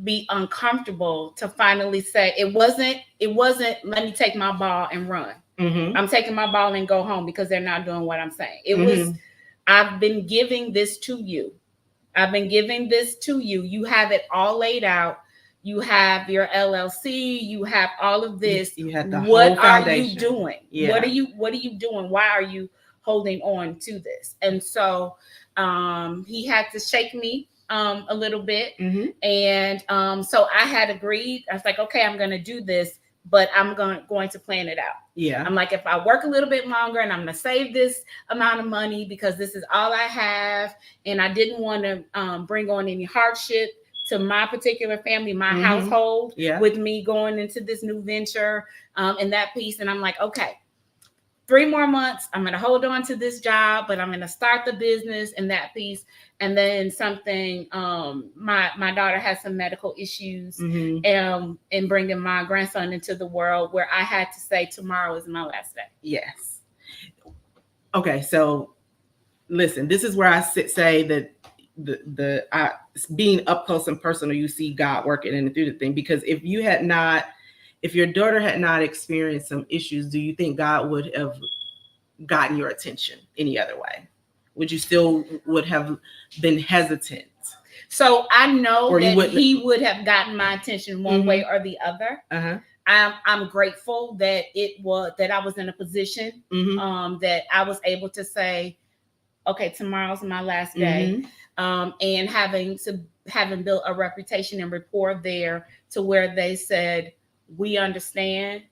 be uncomfortable to finally say it wasn't let me take my ball and run. I'm taking my ball and go home because they're not doing what I'm saying. It was, I've been giving this to you. You have it all laid out. You have your LLC. You have all of this. You have the what whole foundation. Are you doing? Yeah. What are you doing? Why are you holding on to this? And so he had to shake me a little bit. And so I had agreed. I was like, okay, I'm going to do this, but I'm going to plan it out. Yeah. I'm like, if I work a little bit longer and I'm going to save this amount of money because this is all I have. And I didn't want to bring on any hardship to my particular family, my household, with me going into this new venture and that piece. And I'm like, okay, 3 more months, I'm going to hold on to this job, but I'm going to start the business and that piece. And then something, my daughter has some medical issues and bringing my grandson into the world where I had to say tomorrow is my last day. Yes. Okay. So listen, this is where I say that being up close and personal, you see God working in and through the thing, because if your daughter had not experienced some issues, do you think God would have gotten your attention any other way? Would you still would have been hesitant? So I know that he would have gotten my attention one way or the other. I'm grateful that I was in a position that I was able to say, okay, tomorrow's my last day. And having built a reputation and rapport there to where they said, we understand,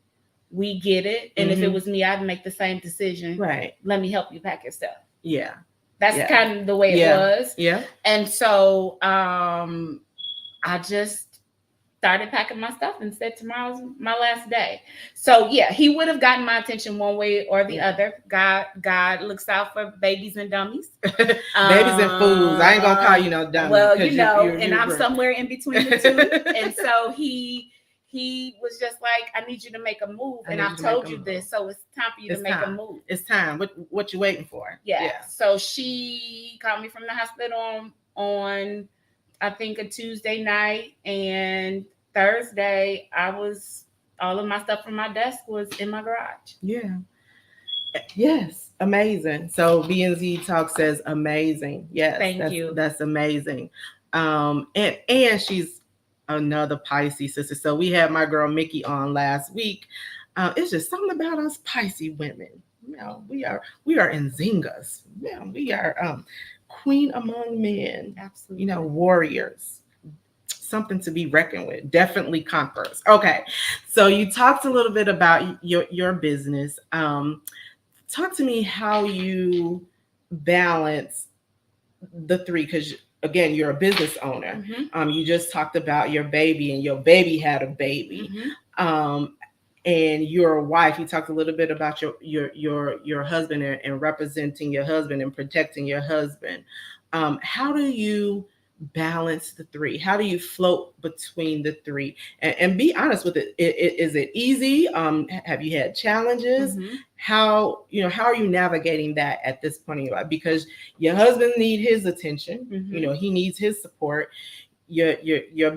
we get it. And if it was me, I'd make the same decision. Right. Let me help you pack your stuff. Yeah. That's kind of the way it was. Yeah. And so I just started packing my stuff and said, tomorrow's my last day. So yeah, he would have gotten my attention one way or the other. God looks out for babies and dummies. Babies and fools. I ain't gonna call you no dummy. Well, you're I'm somewhere in between the two. And so he was just like, I need you to make a move. And I've told you this, so it's time for you to make a move. It's time. What you waiting for? Yeah. So she called me from the hospital on I think a Tuesday night, and Thursday all of my stuff from my desk was in my garage. Yeah. Yes. Amazing. So B&Z Talk says amazing. Yes. Thank you. That's amazing. And she's another Pisces sister. So we had my girl Mickey on last week. It's just something about us Pisces women. We are Nzingas. We are queen among men. Absolutely. Warriors. Something to be reckoned with. Definitely conquerors. Okay. So you talked a little bit about your business. Talk to me how you balance the three, because again, you're a business owner. You just talked about your baby, and your baby had a baby. And you're a wife. You talked a little bit about your husband and representing your husband and protecting your husband. How do you balance the three? How do you float between the three? And be honest with it. Is it easy? Have you had challenges? How are you navigating that at this point in your life? Because your husband needs his attention. He needs his support. Your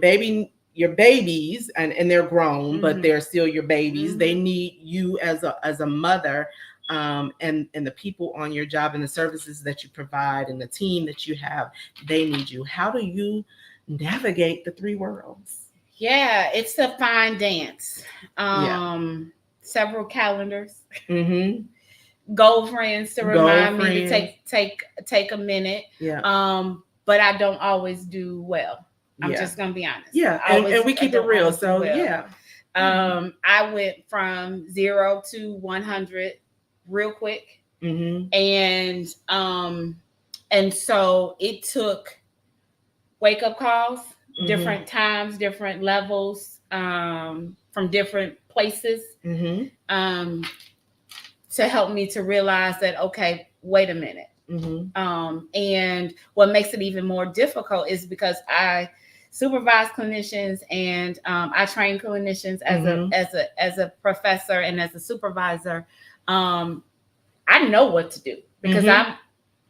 babies, and they're grown, but they're still your babies. They need you as a mother. And the people on your job and the services that you provide and the team that you have, they need you. How do you navigate the three worlds? Yeah, it's a fine dance. Several calendars, goal friends to remind me to take a minute. but I don't always do well. I'm just gonna be honest. Yeah, and we keep it real. So yeah. I went from 0 to 100 real quick. And so it took wake up calls, different times, different levels, from different places, to help me to realize that, okay, wait a minute. And what makes it even more difficult is because I supervise clinicians and I train clinicians as a professor and as a supervisor. I know what to do because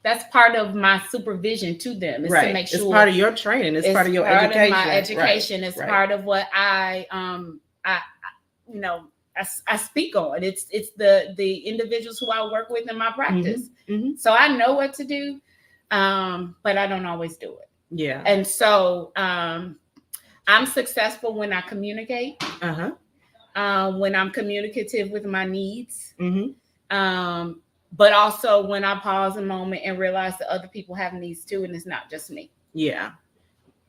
that's part of my supervision to them is to make sure it's part of your training. It's part of your education. Part of my education. It's part of what I speak on. It's the individuals who I work with in my practice. So I know what to do, but I don't always do it. Yeah. And so I'm successful when I communicate. When I'm communicative with my needs. But also when I pause a moment and realize that other people have needs too, and it's not just me. Yeah.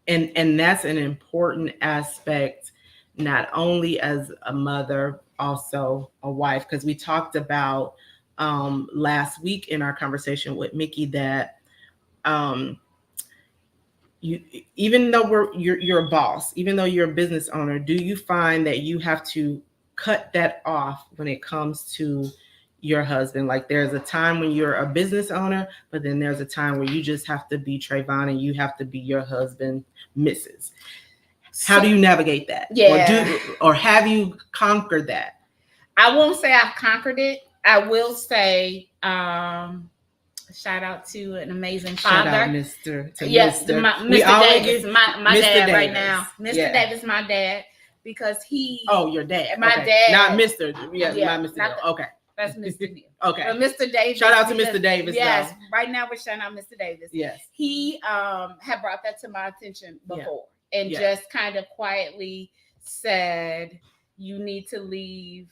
And that's an important aspect, not only as a mother, also a wife, because we talked about last week in our conversation with Mickey that you, even though you're a boss, even though you're a business owner, do you find that you have to cut that off when it comes to your husband? Like there's a time when you're a business owner, but then there's a time where you just have to be Trayvon and you have to be your husband, Mrs. How do you navigate that? Yeah. Or have you conquered that? I won't say I've conquered it. I will say, shout out to an amazing father. Shout out, Mr. Mr. Davis, my Mr. dad Davis. Right now. Mr. Davis, my dad, because he. Oh, your dad. My dad. Not Mr. Yeah, not Mr. Not okay. That's Mr. Neal. Okay. But Mr. Davis. Shout out to Mr. Davis. Yes. Though. Right now we're shouting out Mr. Davis. Yes. He had brought that to my attention before and just kind of quietly said, you need to leave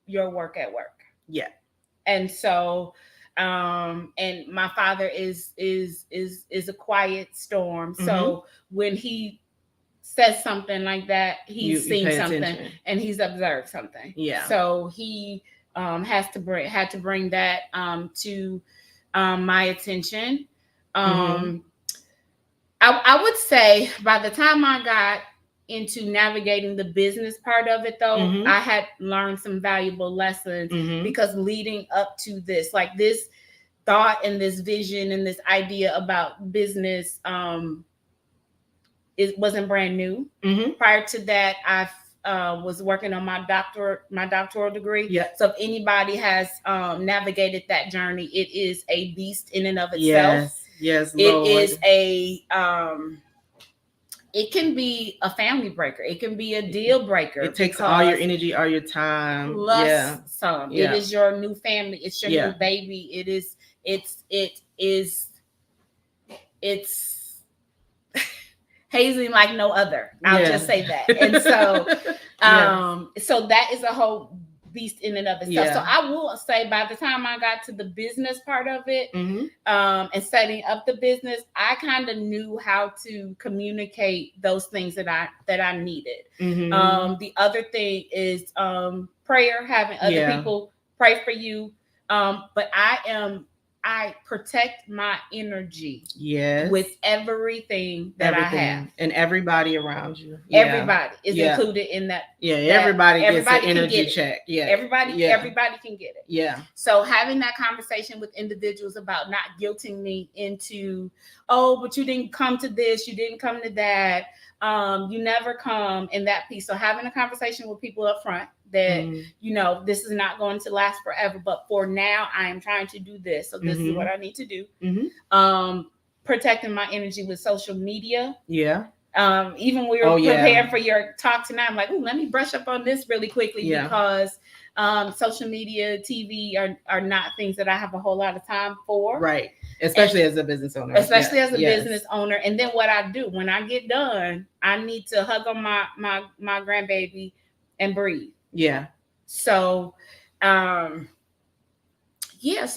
your work at work. Yeah. And so and my father is a quiet storm. So when he says something like that, he's seen something attention. And he's observed something. Yeah. So he had to bring that to my attention. I would say by the time I got into navigating the business part of it, though, I had learned some valuable lessons because leading up to this, like this thought and this vision and this idea about business, it wasn't brand new. Prior to that, I was working on my doctoral degree. Yeah. So if anybody has navigated that journey, it is a beast in and of itself. Yes, Lord. It is a it can be a family breaker. It can be a deal breaker. It takes all your energy, all your time. Plus some. Yeah. It is your new family. It's your new baby. It's hazing like no other. I'll just say that. And so so that is a whole beast in and of itself. So I will say by the time I got to the business part of it, and setting up the business, I kind of knew how to communicate those things that I needed. The other thing is prayer, having other people pray for you. But I protect my energy with everything that I have. And everybody around you. Everybody is included in that. Everybody gets an energy check. Everybody can get it. Yeah. So having that conversation with individuals about not guilting me into, oh, but you didn't come to this, you didn't come to that, you never come, in that piece. So having a conversation with people up front that, this is not going to last forever, but for now I am trying to do this. So this is what I need to do. Protecting my energy with social media. Yeah. Even we were preparing for your talk tonight, I'm like, oh, let me brush up on this really quickly because social media, TV are not things that I have a whole lot of time for. Right. Especially as a business owner. Especially as a business owner. And then what I do when I get done, I need to hug on my grandbaby and breathe. Yeah. So, so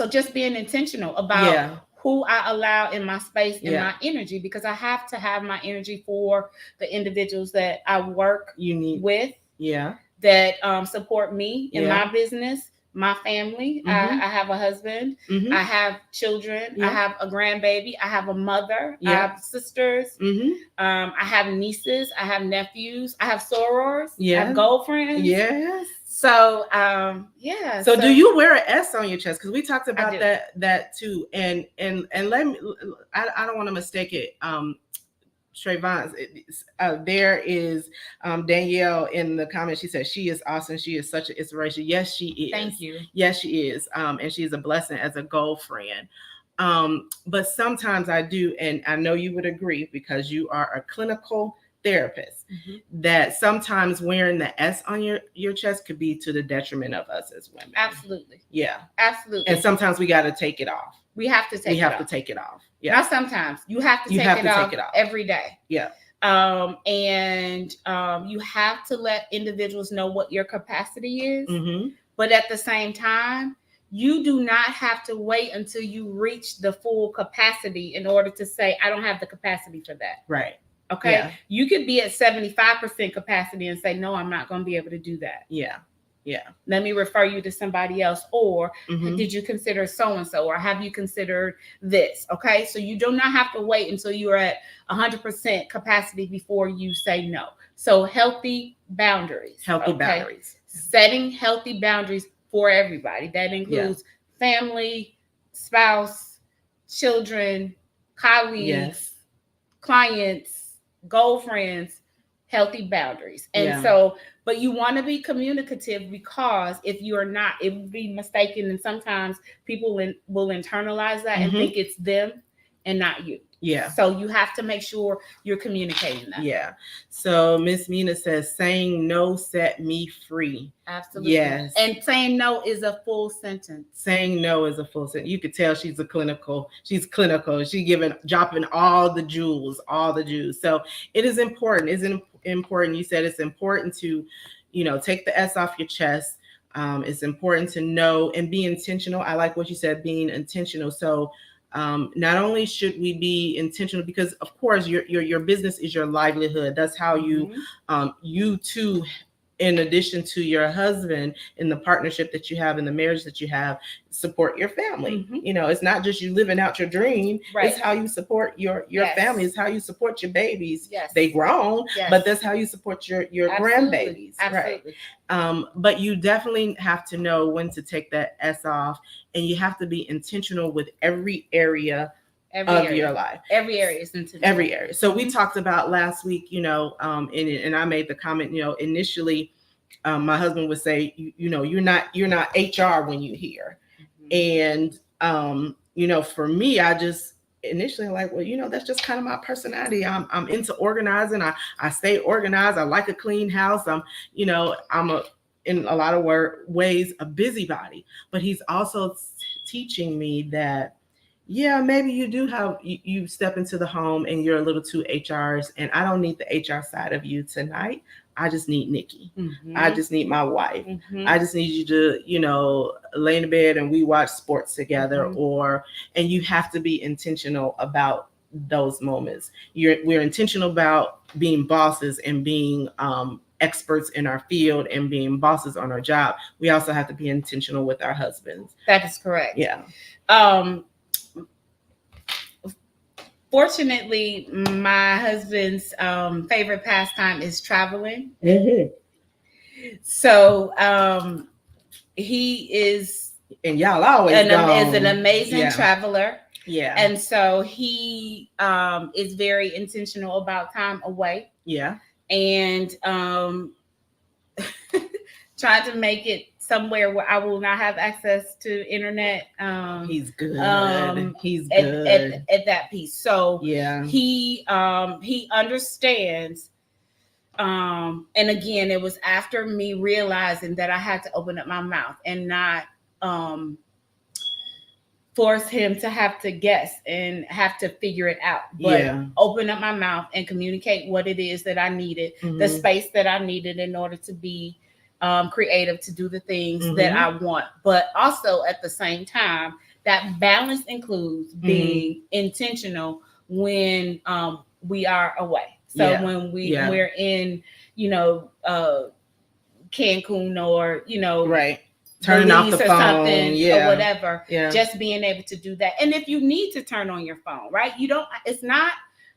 just being intentional about who I allow in my space and my energy, because I have to have my energy for the individuals that I work with. Yeah. That support me in my business, my family. I have a husband. I have children. I have a grandbaby. I have a mother. I have sisters. I have nieces. I have nephews. I have sorors. I have girlfriends. Yes. So So do you wear an S on your chest? Because we talked about that too. And let me. I don't want to mistake it. Trayvon, there is Danielle in the comments. She said she is awesome. She is such an inspiration. Yes, she is. Thank you. Yes, she is. And she's a blessing as a girlfriend. But sometimes I do, and I know you would agree because you are a clinical therapist, that sometimes wearing the S on your chest could be to the detriment of us as women. Absolutely. Yeah. Absolutely. And sometimes we got to take it off. We have to take it off. Yeah. Not sometimes. You have to take it off every day. Yeah. And you have to let individuals know what your capacity is. But at the same time, you do not have to wait until you reach the full capacity in order to say, I don't have the capacity for that. Right. Okay. Yeah. You could be at 75% capacity and say, no, I'm not going to be able to do that. Yeah. Yeah. Let me refer you to somebody else. Or did you consider so-and-so? Or have you considered this? Okay. So you do not have to wait until you're at 100% capacity before you say no. So healthy boundaries. Boundaries. Setting healthy boundaries for everybody. That includes family, spouse, children, colleagues, clients, girlfriends, healthy boundaries. And so, but you want to be communicative, because if you are not, it would be mistaken. And sometimes people will internalize that and think it's them and not you. Yeah. So you have to make sure you're communicating that. Yeah. So Miss Mina says, saying no set me free. Absolutely. Yes. And saying no is a full sentence. Saying no is a full sentence. You could tell she's clinical. She's dropping all the jewels. So it is important. Isn't important? You said it's important to, take the S off your chest. It's important to know and be intentional. I like what you said, being intentional. So not only should we be intentional, because of course your business is your livelihood. That's how you too, in addition to your husband, in the partnership that you have, in the marriage that you have, support your family. It's not just you living out your dream. Right. It's how you support your family. It's how you support your babies. Yes. They grown, but that's how you support your grandbabies. Absolutely. Right. But you definitely have to know when to take that S off, and you have to be intentional with every area of your life. Every area is intentional. Every area. So we talked about last week, and I made the comment, initially, my husband would say, you're not HR when you hear. And, for me, I just initially like, well, that's just kind of my personality. I'm into organizing. I stay organized. I like a clean house. I'm in a lot of ways, a busybody, but he's also teaching me that, maybe you do have, you step into the home and you're a little too HRs, and I don't need the HR side of you tonight. I just need Nikki. I just need my wife. I just need you to, lay in the bed and we watch sports together, and you have to be intentional about those moments. We're intentional about being bosses and being experts in our field and being bosses on our job. We also have to be intentional with our husbands. That is correct. Yeah. Fortunately, my husband's favorite pastime is traveling. So he is, and y'all always is an amazing traveler. Yeah. And so he is very intentional about time away. Yeah. And trying to make it somewhere where I will not have access to internet. He's good. He's good at that piece. So yeah, he understands. And again, it was after me realizing that I had to open up my mouth and not force him to have to guess and have to figure it out, but open up my mouth and communicate what it is that I needed, the space that I needed in order to be creative, to do the things that I want. But also at the same time, that balance includes being intentional when we are away. So when we're in, Cancun or, right. Turning off the phone, something or whatever, just being able to do that. And if you need to turn on your phone, right? It's not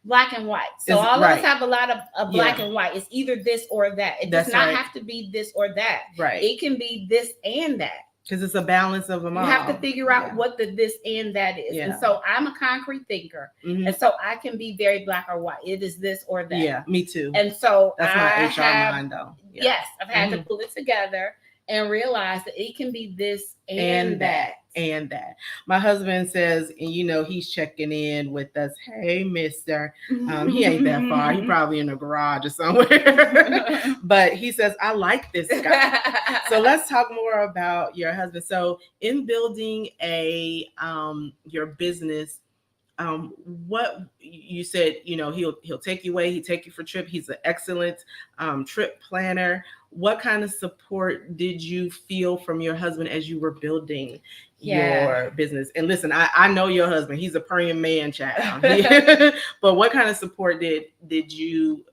black and white. So all of us have a lot of black and white. It's either this or that. It does not have to be this or that. Right. It can be this and that. Because it's a balance of them all. You have to figure out what the this and that is. And so I'm a concrete thinker. And so I can be very black or white. It is this or that. Yeah, me too. And so that's my HR mind though. Yeah. Yes, I've had to pull it together and realize that it can be this and that. And that. My husband says, and he's checking in with us. Hey, mister. He ain't that far. He probably in a garage or somewhere. But he says, I like this guy. So let's talk more about your husband. So in building your business, what you said, he'll take you away, he'll take you for trip. He's an excellent trip planner. What kind of support did you feel from your husband as you were building your business? And listen, I know your husband, he's a praying man, child. But what kind of support did you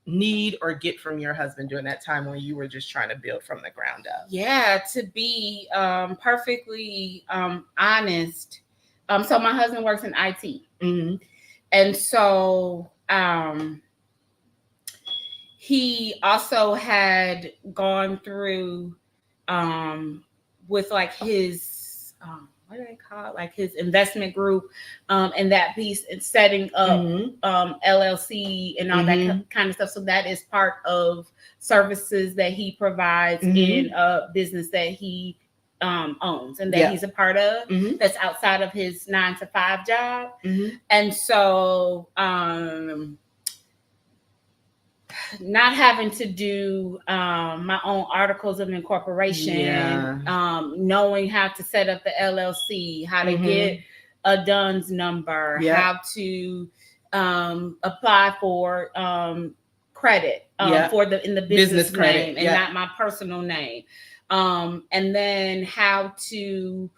need or get from your husband during that time when you were just trying to build from the ground up? Yeah, to be perfectly honest, so my husband works in IT. And so he also had gone through with like his what do they call it? Like his investment group and that piece and setting up LLC and all that kind of stuff. So that is part of services that he provides in a business that he owns and that he's a part of that's outside of his 9-to-5 job. And so not having to do my own articles of incorporation, knowing how to set up the LLC, how to get a DUNS number, how to apply for credit in the business name and not my personal name. And then how to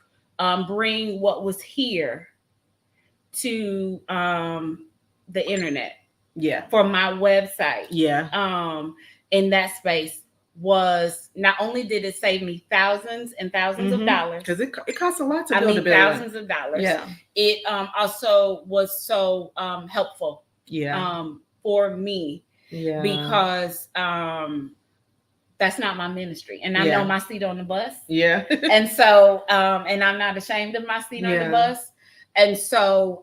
bring what was here to the internet. For my website. In that space was not only did it save me thousands and thousands of dollars, because it costs a lot to build a building. Thousands of dollars. It also was so helpful for me because that's not my ministry, and I know my seat on the bus. And so and I'm not ashamed of my seat on the bus. And so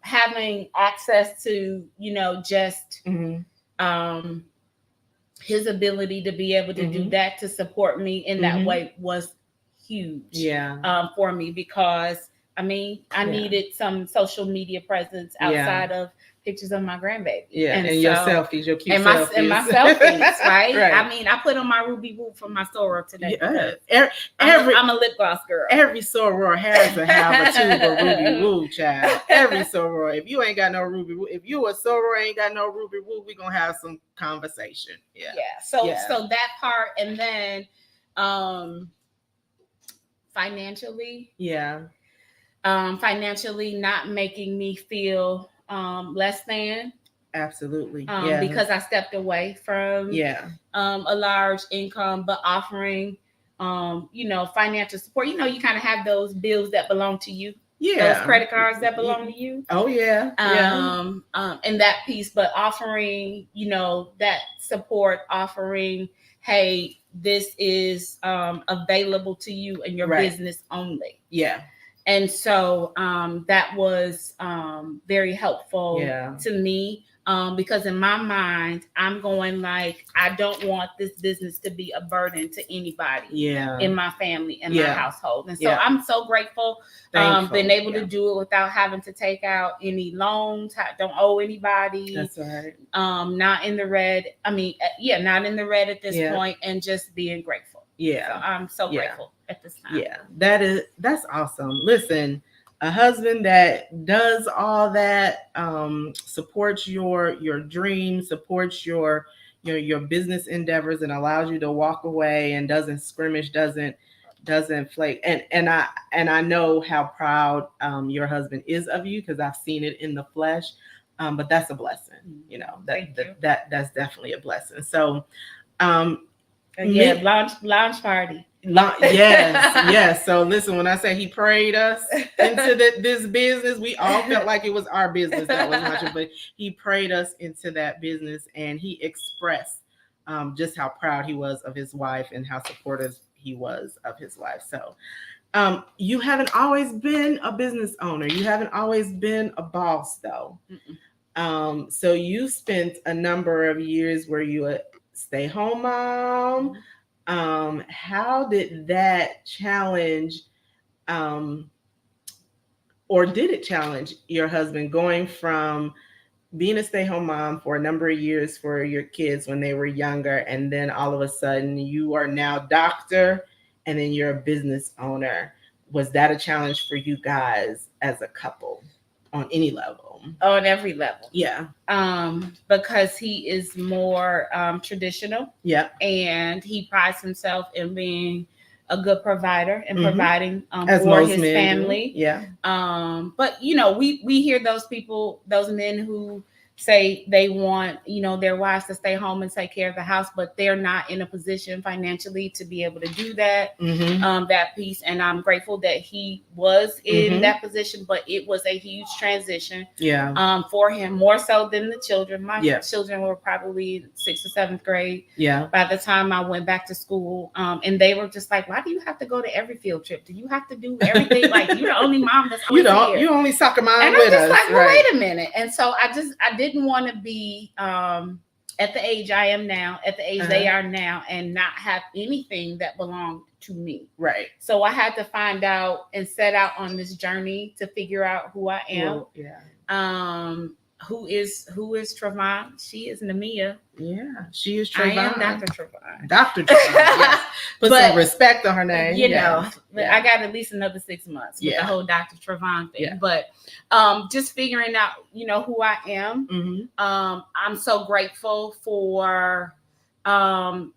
having access to, just his ability to be able to do that, to support me in that way was huge for me because, I needed some social media presence outside of pictures of my grandbaby. And your selfies, your cute selfies. And my selfies, right? I put on my Ruby Woo from my soror today. I'm a lip gloss girl. Every soror has to have a tube of Ruby Woo, child. Every soror. If you ain't got no Ruby Woo, if you a soror ain't got no Ruby Woo, we gonna have some conversation. So that part, and then financially. Financially not making me feel less than. Absolutely. Because I stepped away from a large income, but offering financial support. You kind of have those bills that belong to you. Those credit cards that belong to you. And that piece, but offering, that support, offering, hey, this is available to you and your business only. And so that was very helpful to me because in my mind, I'm going like, I don't want this business to be a burden to anybody in my family and my household. And so I'm so grateful, been able to do it without having to take out any loans, don't owe anybody. That's right. Not in the red. Not in the red at this point, and just being grateful. So I'm so grateful at this time. That's awesome. Listen, a husband that does all that, supports your dreams, supports your business endeavors, and allows you to walk away and doesn't skirmish, doesn't doesn't flake. And I know how proud your husband is of you, because I've seen it in the flesh. But that's a blessing, that's definitely a blessing. So launch party. Yes. So listen, when I say he prayed us into this business, we all felt like it was our business that was launching, but he prayed us into that business, and he expressed just how proud he was of his wife and how supportive he was of his wife. So you haven't always been a business owner. You haven't always been a boss, though. So you spent a number of years where you a stay-home mom. How did that challenge, or did it challenge your husband, going from being a stay-home mom for a number of years for your kids when they were younger, and then all of a sudden you are now doctor, and then you're a business owner? Was that a challenge for you guys as a couple on any level? On every level. Yeah. Because he is more traditional. Yeah. And he prides himself in being a good provider and providing for his family. Do. Yeah. But we hear those people, those men who say they want, their wives to stay home and take care of the house, but they're not in a position financially to be able to do that, that piece. And I'm grateful that he was in that position, but it was a huge transition for him, more so than the children. My children were probably 6th or 7th grade by the time I went back to school. And they were just like, why do you have to go to every field trip? Do you have to do everything? Like, you're the only mom that's always here. You only soccer mom and with I'm just us. like, well, wait a minute. And so I didn't want to be at the age I am now, at the age they are now, and not have anything that belonged to me. Right. So I had to find out and set out on this journey to figure out who I am. Who is Trevon? She is Nemia. Yeah, she is Trevon. I am Dr. Trevon. Dr. Trevon. Yes. Put some respect on her name. I got at least another 6 months with the whole Dr. Trevon thing. Yeah. But just figuring out, who I am. I'm so grateful for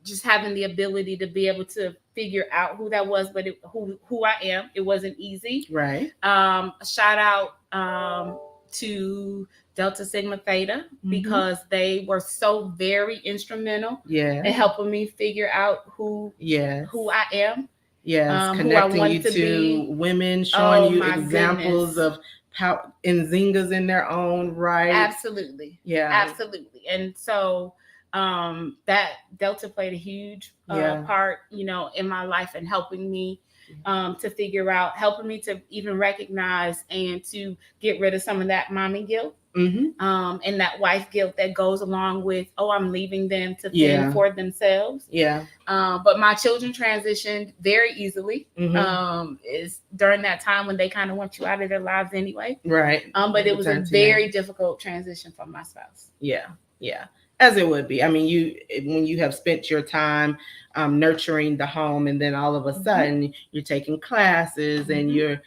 just having the ability to be able to figure out who that was, but who I am. It wasn't easy. Right. Shout out to Delta Sigma Theta, because they were so very instrumental in helping me figure out who I am. Yes, connecting you to women, showing you examples of how Nzingas in their own right. Absolutely. Yeah. Absolutely. And so that Delta played a huge part, in my life, and helping me to figure out, helping me to even recognize and to get rid of some of that mommy guilt. And that wife guilt that goes along with, I'm leaving them to fend for themselves. Yeah. But my children transitioned very easily. Is during that time when they kind of want you out of their lives anyway. Right. But it was a very difficult transition for my spouse. Yeah. Yeah. As it would be. I mean, when you have spent your time nurturing the home, and then all of a sudden you're taking classes and you're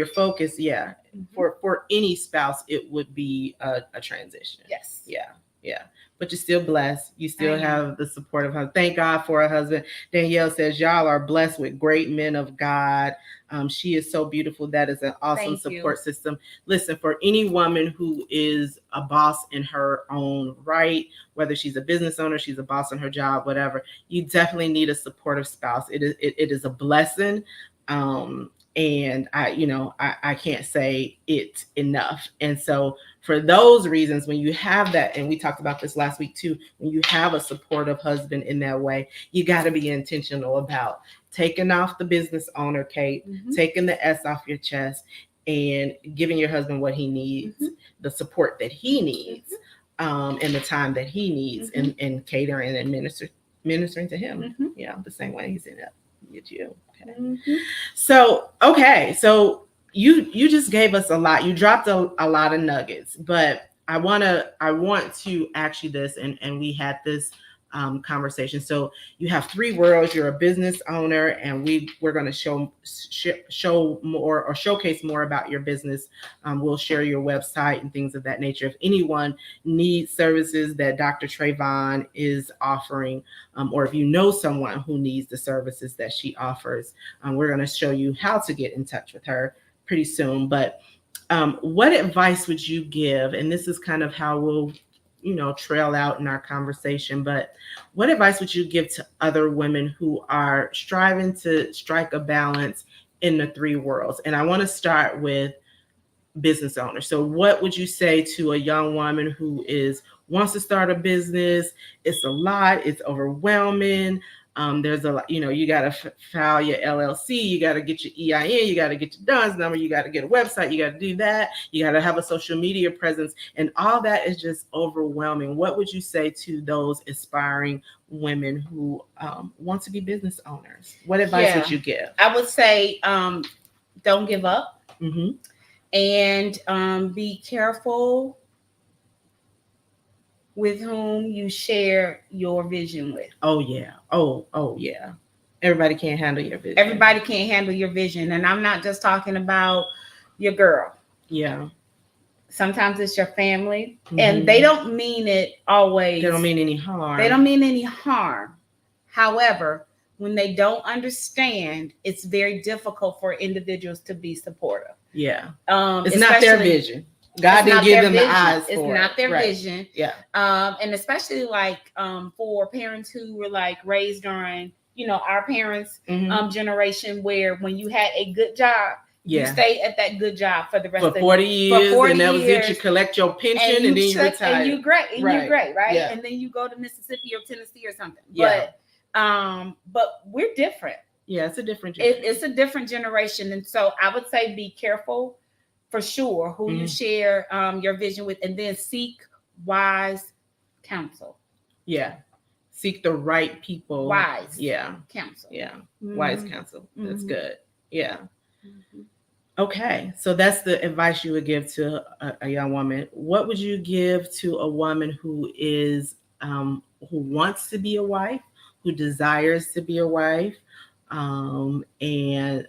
focused. Yeah. For any spouse, it would be a transition. Yes. Yeah. Yeah. But you're still blessed. You still have the support of husband. Thank God for a husband. Danielle says, y'all are blessed with great men of God. She is so beautiful. That is an awesome support system. Listen, for any woman who is a boss in her own right, whether she's a business owner, she's a boss in her job, whatever, you definitely need a supportive spouse. It is a blessing. And I can't say it enough. And so for those reasons, when you have that, and we talked about this last week too, when you have a supportive husband in that way, you got to be intentional about taking off the business owner cape, taking the S off your chest, and giving your husband what he needs, the support that he needs, and the time that he needs, and catering and ministering to him, the same way he's in it with you. Okay. So you just gave us a lot. You dropped a lot of nuggets, but I want to ask you this, and we had this conversation. So you have three worlds. You're a business owner, and we're going to show more or showcase more about your business. We'll share your website and things of that nature. If anyone needs services that Dr. Trayvon is offering, or if you know someone who needs the services that she offers, we're going to show you how to get in touch with her pretty soon. But what advice would you give? And this is kind of how we'll, trail out in our conversation, but what advice would you give to other women who are striving to strike a balance in the three worlds? And I want to start with business owners. So what would you say to a young woman who wants to start a business? It's a lot, it's overwhelming. There's a lot, you got to file your LLC, you got to get your EIN, you got to get your DUNS number, you got to get a website, you got to do that, you got to have a social media presence, and all that is just overwhelming. What would you say to those aspiring women who want to be business owners? What advice would you give? I would say don't give up, and be careful with whom you share your vision with. Oh yeah. Oh yeah. Everybody can't handle your vision. Everybody can't handle your vision. And I'm not just talking about your girl. Yeah. Sometimes it's your family. And they don't mean it always. They don't mean any harm. They don't mean any harm. However, when they don't understand, it's very difficult for individuals to be supportive. Yeah. It's not their vision. God didn't give them the eyes for it. It's not their vision. Yeah. And especially for parents who were raised during, our parents' generation, where when you had a good job, you stayed at that good job for the rest of 40 years. For 40 and that was it. You collect your pension and then you retire. And you're great. You're great, right? Yeah. And then you go to Mississippi or Tennessee or something. Yeah. But we're different. Yeah, it's a different generation. It's a different generation. And so I would say be careful for sure who you share your vision with, and then seek wise counsel. Yeah. Seek the right people. Wise. Yeah. Counsel. Yeah. Wise counsel. That's good. Yeah. Okay. So that's the advice you would give to a young woman. What would you give to a woman who who wants to be a wife, who desires to be a wife, and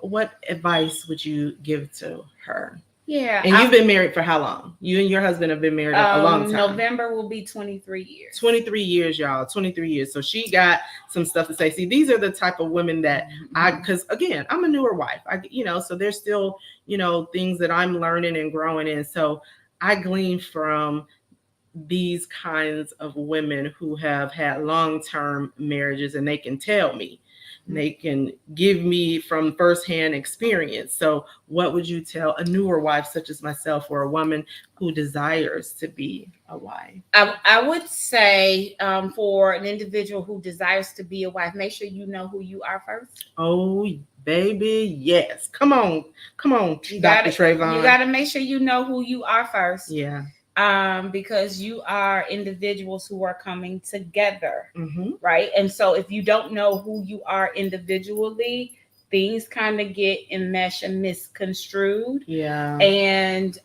what advice would you give to her? Yeah. And you've been married for how long? You and your husband have been married a long time. November will be 23 years. 23 years, y'all. 23 years. So she got some stuff to say. See, these are the type of women that because again, I'm a newer wife. So there's still, things that I'm learning and growing in. So I glean from these kinds of women who have had long-term marriages, and they can tell me. They can give me from firsthand experience. So what would you tell a newer wife such as myself, or a woman who desires to be a wife? I would say for an individual who desires to be a wife, make sure you know who you are first. Oh, baby, yes. Come on, Dr. Trayvon. You got to make sure you know who you are first. Yeah. Because you are individuals who are coming together, right? And so if you don't know who you are individually, things kind of get enmeshed and misconstrued. Yeah. And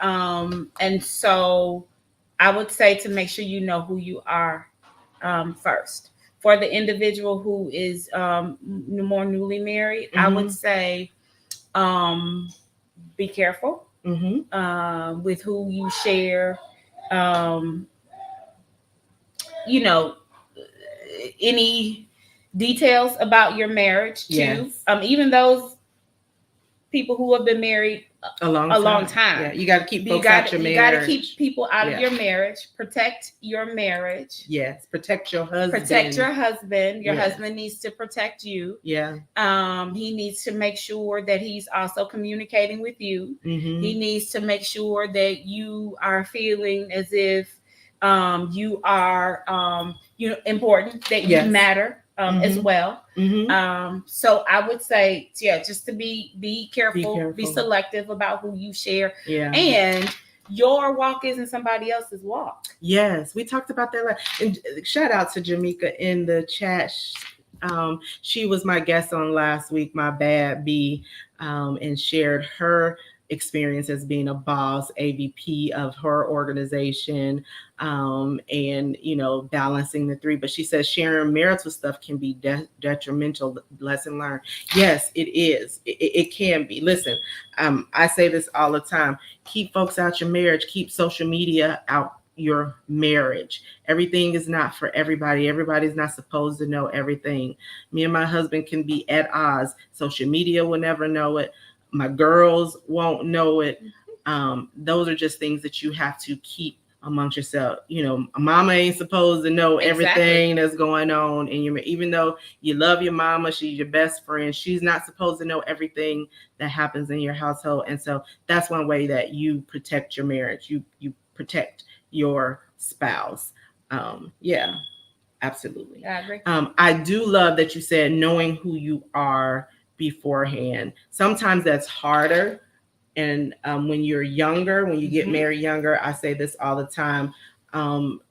so I would say to make sure you know who you are first. For the individual who is more newly married, I would say be careful with who you share. Any details about your marriage too. Yes. Even those people who have been married a long time. Yeah, you got to keep folks out your marriage. You got to keep people out of your marriage. Protect your marriage. Yes, protect your husband. Protect your husband. Your husband needs to protect you. Yeah. He needs to make sure that he's also communicating with you. He needs to make sure that you are feeling as if you are important, that you matter as well. So I would say, just to be careful, be selective about who you share. Yeah. And your walk isn't somebody else's walk. Yes, we talked about that. And shout out to Jamaica in the chat. She was my guest on last week, my Bad B, and shared her experience as being a boss, AVP of her organization, and balancing the three. But she says sharing marital stuff can be detrimental. Lesson learned. Yes, it is. It can be. Listen, I say this all the time. Keep folks out your marriage. Keep social media out your marriage. Everything is not for everybody. Everybody's not supposed to know everything. Me and my husband can be at odds. Social media will never know it. My girls won't know it. Those are just things that you have to keep amongst yourself. Mama ain't supposed to know everything that's going on in your, even though you love your mama, she's your best friend, she's not supposed to know everything that happens in your household. And so that's one way that you protect your marriage. You protect your spouse. Yeah, absolutely. I agree. I do love that you said knowing who you are beforehand. Sometimes that's harder. And when you're younger, when you get married younger, I say this all the time.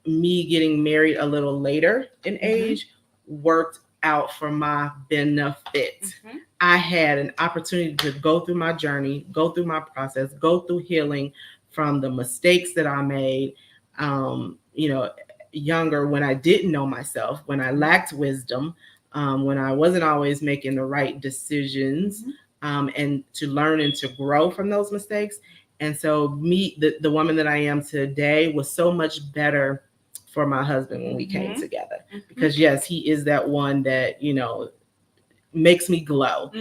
Me getting married a little later in age worked out for my benefit. I had an opportunity to go through my journey, go through my process, go through healing from the mistakes that I made, younger, when I didn't know myself, when I lacked wisdom, when I wasn't always making the right decisions, and to learn and to grow from those mistakes. And so the woman that I am today was so much better for my husband when we came together, because yes, he is that one that, makes me glow.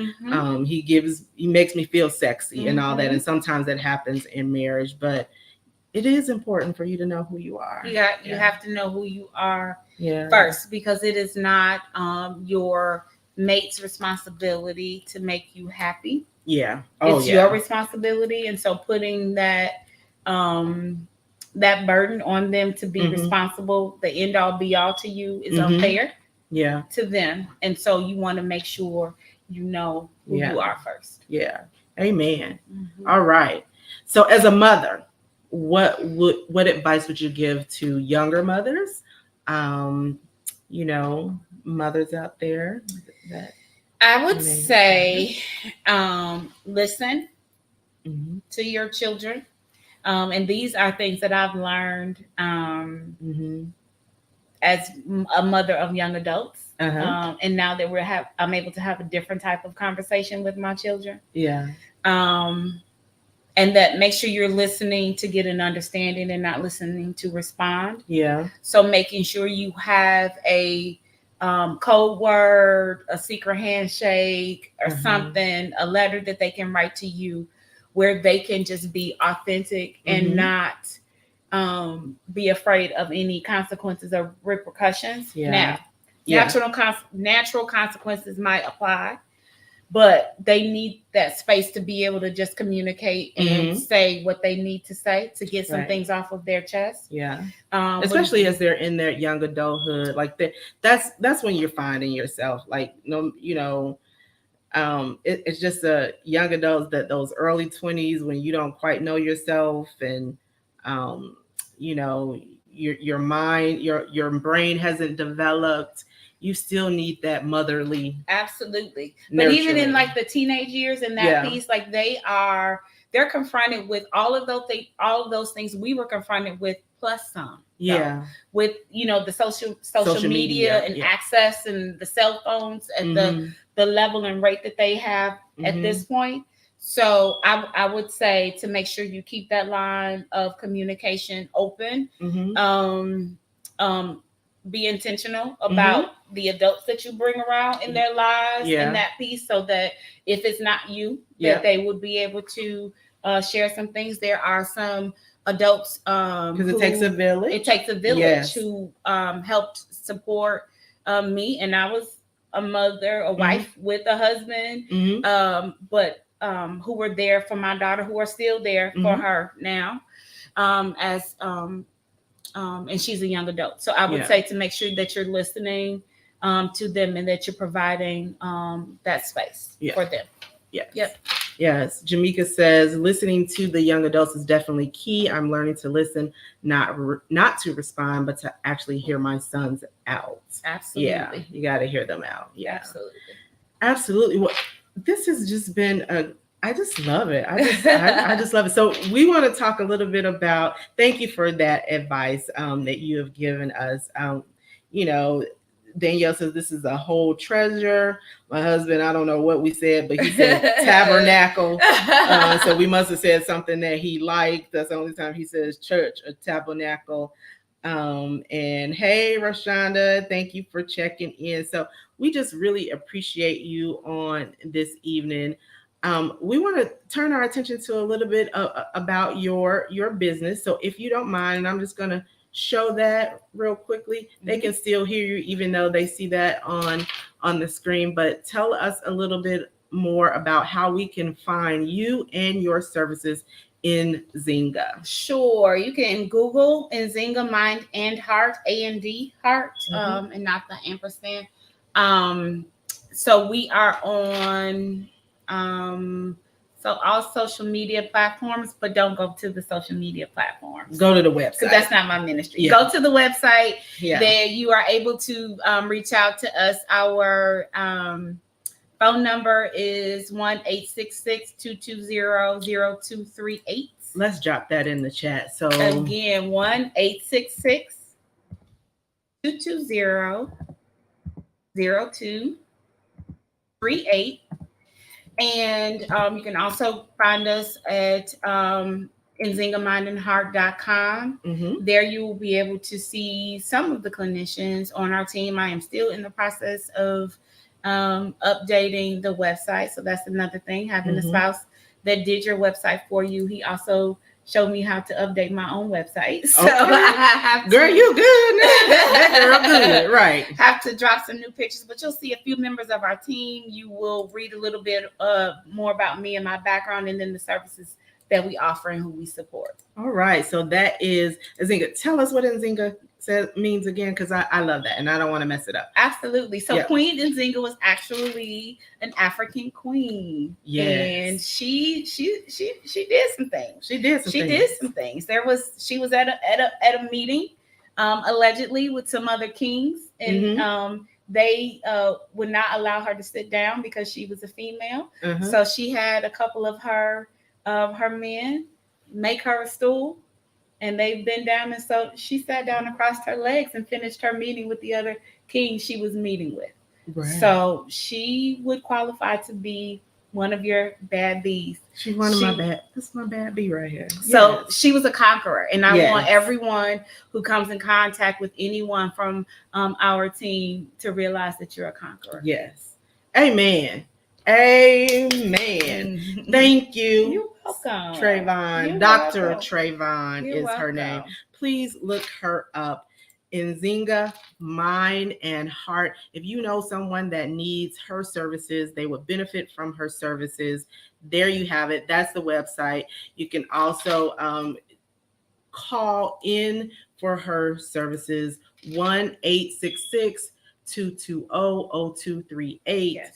He makes me feel sexy and all that. And sometimes that happens in marriage, but it is important for you to know who you are. You have to know who you are first, because it is not your mate's responsibility to make you happy. It's your responsibility. And so putting that burden on them to be responsible, the end all be all to you, is unfair to them. And so you want to make sure you know who you are first. Amen. All right. So as a mother, what advice would you give to younger mothers? Mothers out there that I would say listen to your children. And these are things that I've learned as a mother of young adults. And now that I'm able to have a different type of conversation with my children. And that make sure you're listening to get an understanding and not listening to respond. So making sure you have a code word, a secret handshake, or something, a letter that they can write to you, where they can just be authentic and not be afraid of any consequences or repercussions. Now, natural consequences might apply, but they need that space to be able to just communicate and say what they need to say to get some things off of their chest. Especially as they're in their young adulthood, like that's when you're finding yourself. Like, it's just a young adults, that those early 20s when you don't quite know yourself, and your mind, your brain hasn't developed. You still need that motherly. Absolutely. But even in like the teenage years and that piece, like they're confronted with all of those things we were confronted with, plus some. With, the social media and access and the cell phones and the level and rate that they have at this point. So I would say to make sure you keep that line of communication open. Be intentional about the adults that you bring around in their lives and that piece, so that if it's not you, that they would be able to share some things. There are some adults because it takes a village. It takes a village who helped support me, and I was a mother, a wife with a husband, but who were there for my daughter, who are still there for her now, and she's a young adult. So I would say to make sure that you're listening to them and that you're providing that space for them. Yes. Jamaica says listening to the young adults is definitely key. I'm learning to listen, not to respond, but to actually hear my sons out. Absolutely. Yeah, you got to hear them out. Yeah, absolutely. Well, this has just been I just love it. I just love it. So we want to talk a little bit about. Thank you for that advice that you have given us. You know, Danielle says this is a whole treasure. My husband, I don't know what we said, but he said tabernacle. So we must have said something that he liked. That's the only time he says church or tabernacle. And hey, Rashonda, thank you for checking in. So we just really appreciate you on this evening. We want to turn our attention to a little bit about your business. So if you don't mind, and I'm just going to show that real quickly. They can still hear you even though they see that on the screen. But tell us a little bit more about how we can find you and your services in Nzinga. Sure, you can Google Nzinga Mind and Heart, A&D Heart, and not the ampersand. So we are on so all social media platforms, but don't go to the social media platforms. Go to the website. Because that's not my ministry. Yeah. Go to the website. Yeah. There you are able to reach out to us. Our phone number is 1-866-220-0238. Let's drop that in the chat. So again, 1-866-220-0238. And you can also find us at nzingamindandheart.com. There you will be able to see some of the clinicians on our team. I am still in the process of updating the website. So that's another thing, having a spouse that did your website for you. He also showed me how to update my own website. So I have to, girl, you good. That girl good, right. Have to drop some new pictures, but you'll see a few members of our team. You will read a little bit more about me and my background, and then the services that we offer and who we support. All right. So that is Nzinga. Tell us what Nzinga means again, because I love that and I don't want to mess it up. Absolutely. So Queen Nzinga was actually an African queen. Yes. And she did some things. She did some things. She was at a meeting allegedly with some other kings, and they would not allow her to sit down because she was a female. So she had a couple of her men make her a stool, and they bent down, and so she sat down and crossed her legs and finished her meeting with the other king she was meeting with. Right. So she would qualify to be one of your bad Bs. She's one of my bad. This is my bad B right here. So she was a conqueror, and I want everyone who comes in contact with anyone from our team to realize that you're a conqueror. Yes. Amen. Amen. Thank you. You're welcome. Trayvon. Dr. Trayvon is her name. Please look her up. Nzinga Mind and Heart. If you know someone that needs her services, they would benefit from her services. There you have it. That's the website. You can also call in for her services. 1-866-220-0238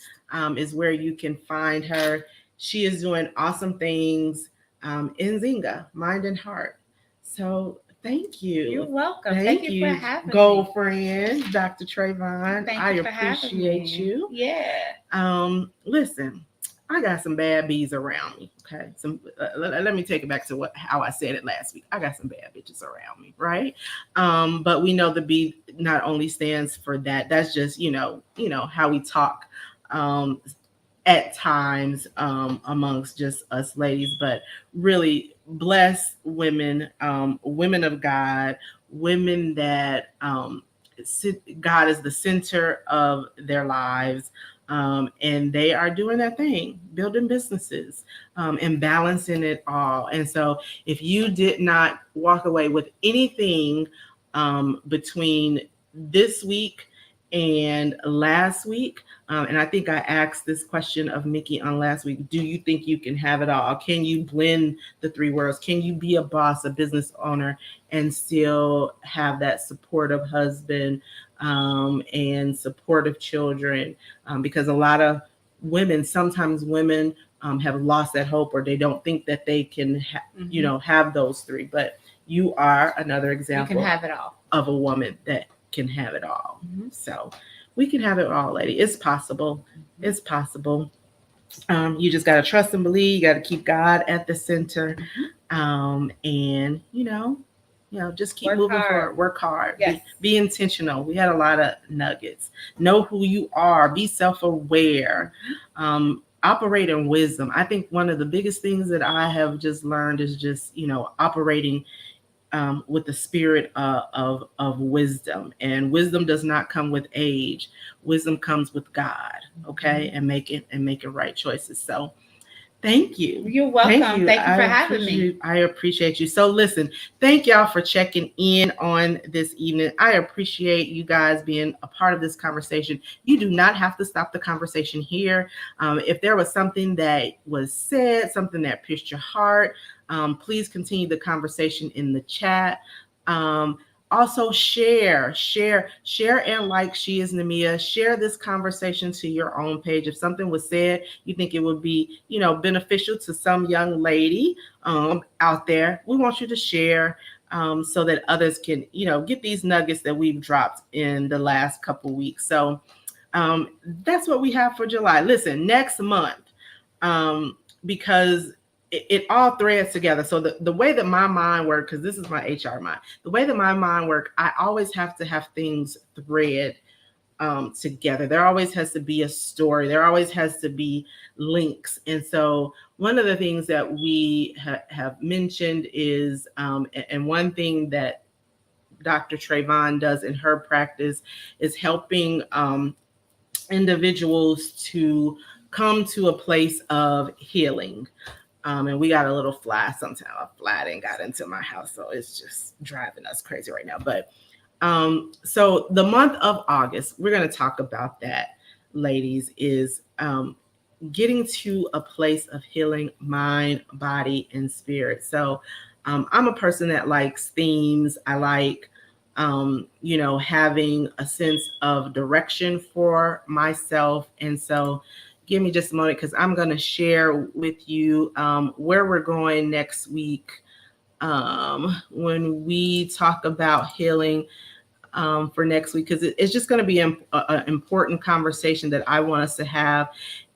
is where you can find her. She is doing awesome things in Nzinga, Mind and Heart. So thank you. You're welcome. Thank you for having me. Girlfriend, Dr. Trayvon. I appreciate you. Yeah. Listen, I got some bad bees around me. Okay. Let me take it back to how I said it last week. I got some bad bitches around me, right? But we know the B not only stands for that. That's just, how we talk at times amongst just us ladies, but really bless women, women of God, women that God is the center of their lives. And they are doing their thing, building businesses, and balancing it all. And so if you did not walk away with anything between this week and last week, and I think I asked this question of Mickey on last week, do you think you can have it all? Can you blend the three worlds? Can you be a boss, a business owner, and still have that supportive husband and supportive children? Because a lot of sometimes women have lost that hope, or they don't think that they can, have those three. But you are another example. You can have it all. Of a woman that can have it all. So we can have it all, lady. It's possible. It's possible. You just got to trust and believe. You got to keep God at the center. And just keep moving forward. Work hard. Yes. Be intentional. We had a lot of nuggets. Know who you are. Be self-aware. Operate in wisdom. I think one of the biggest things that I have just learned is just operating with the spirit of wisdom. And wisdom does not come with age. Wisdom comes with God. Okay, and make it right choices. So thank you. You're welcome. Thank you for having me. I appreciate you. So listen, thank y'all for checking in on this evening. I appreciate you guys being a part of this conversation. You do not have to stop the conversation here. If there was something that was said, something that pierced your heart, please continue the conversation in the chat. Also share and like She Is Nemia. Share this conversation to your own page. If something was said, you think it would be, beneficial to some young lady out there, we want you to share so that others can, get these nuggets that we've dropped in the last couple weeks. So that's what we have for July. Listen, next month, because it all threads together. So the way that my mind works, because this is my HR mind, the way that my mind works, I always have to have things thread together. There always has to be a story. There always has to be links. And so one of the things that we have mentioned is, and one thing that Dr. Trayvon does in her practice is helping individuals to come to a place of healing. And we got a little fly. Sometimes a fly didn't got into my house, so it's just driving us crazy right now. But so the month of August, we're going to talk about that, ladies, is getting to a place of healing mind, body, and spirit. So I'm a person that likes themes. I like, having a sense of direction for myself. And so give me just a moment, because I'm going to share with you where we're going next week when we talk about healing for next week, because it's just going to be an important conversation that I want us to have.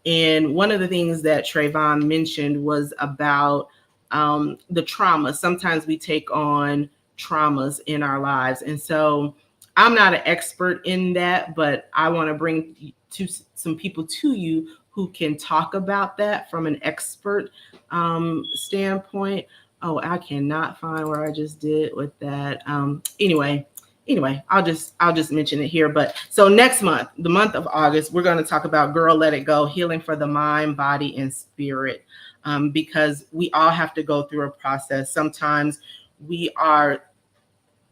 And one of the things that Trayvon mentioned was about the trauma. Sometimes we take on traumas in our lives. And so I'm not an expert in that, but I want to bring some people to you who can talk about that from an expert standpoint. Oh, I cannot find where I just did with that. Anyway, I'll just mention it here. But so next month, the month of August, we're going to talk about Girl Let It Go, healing for the mind, body, and spirit. Because we all have to go through a process. Sometimes we are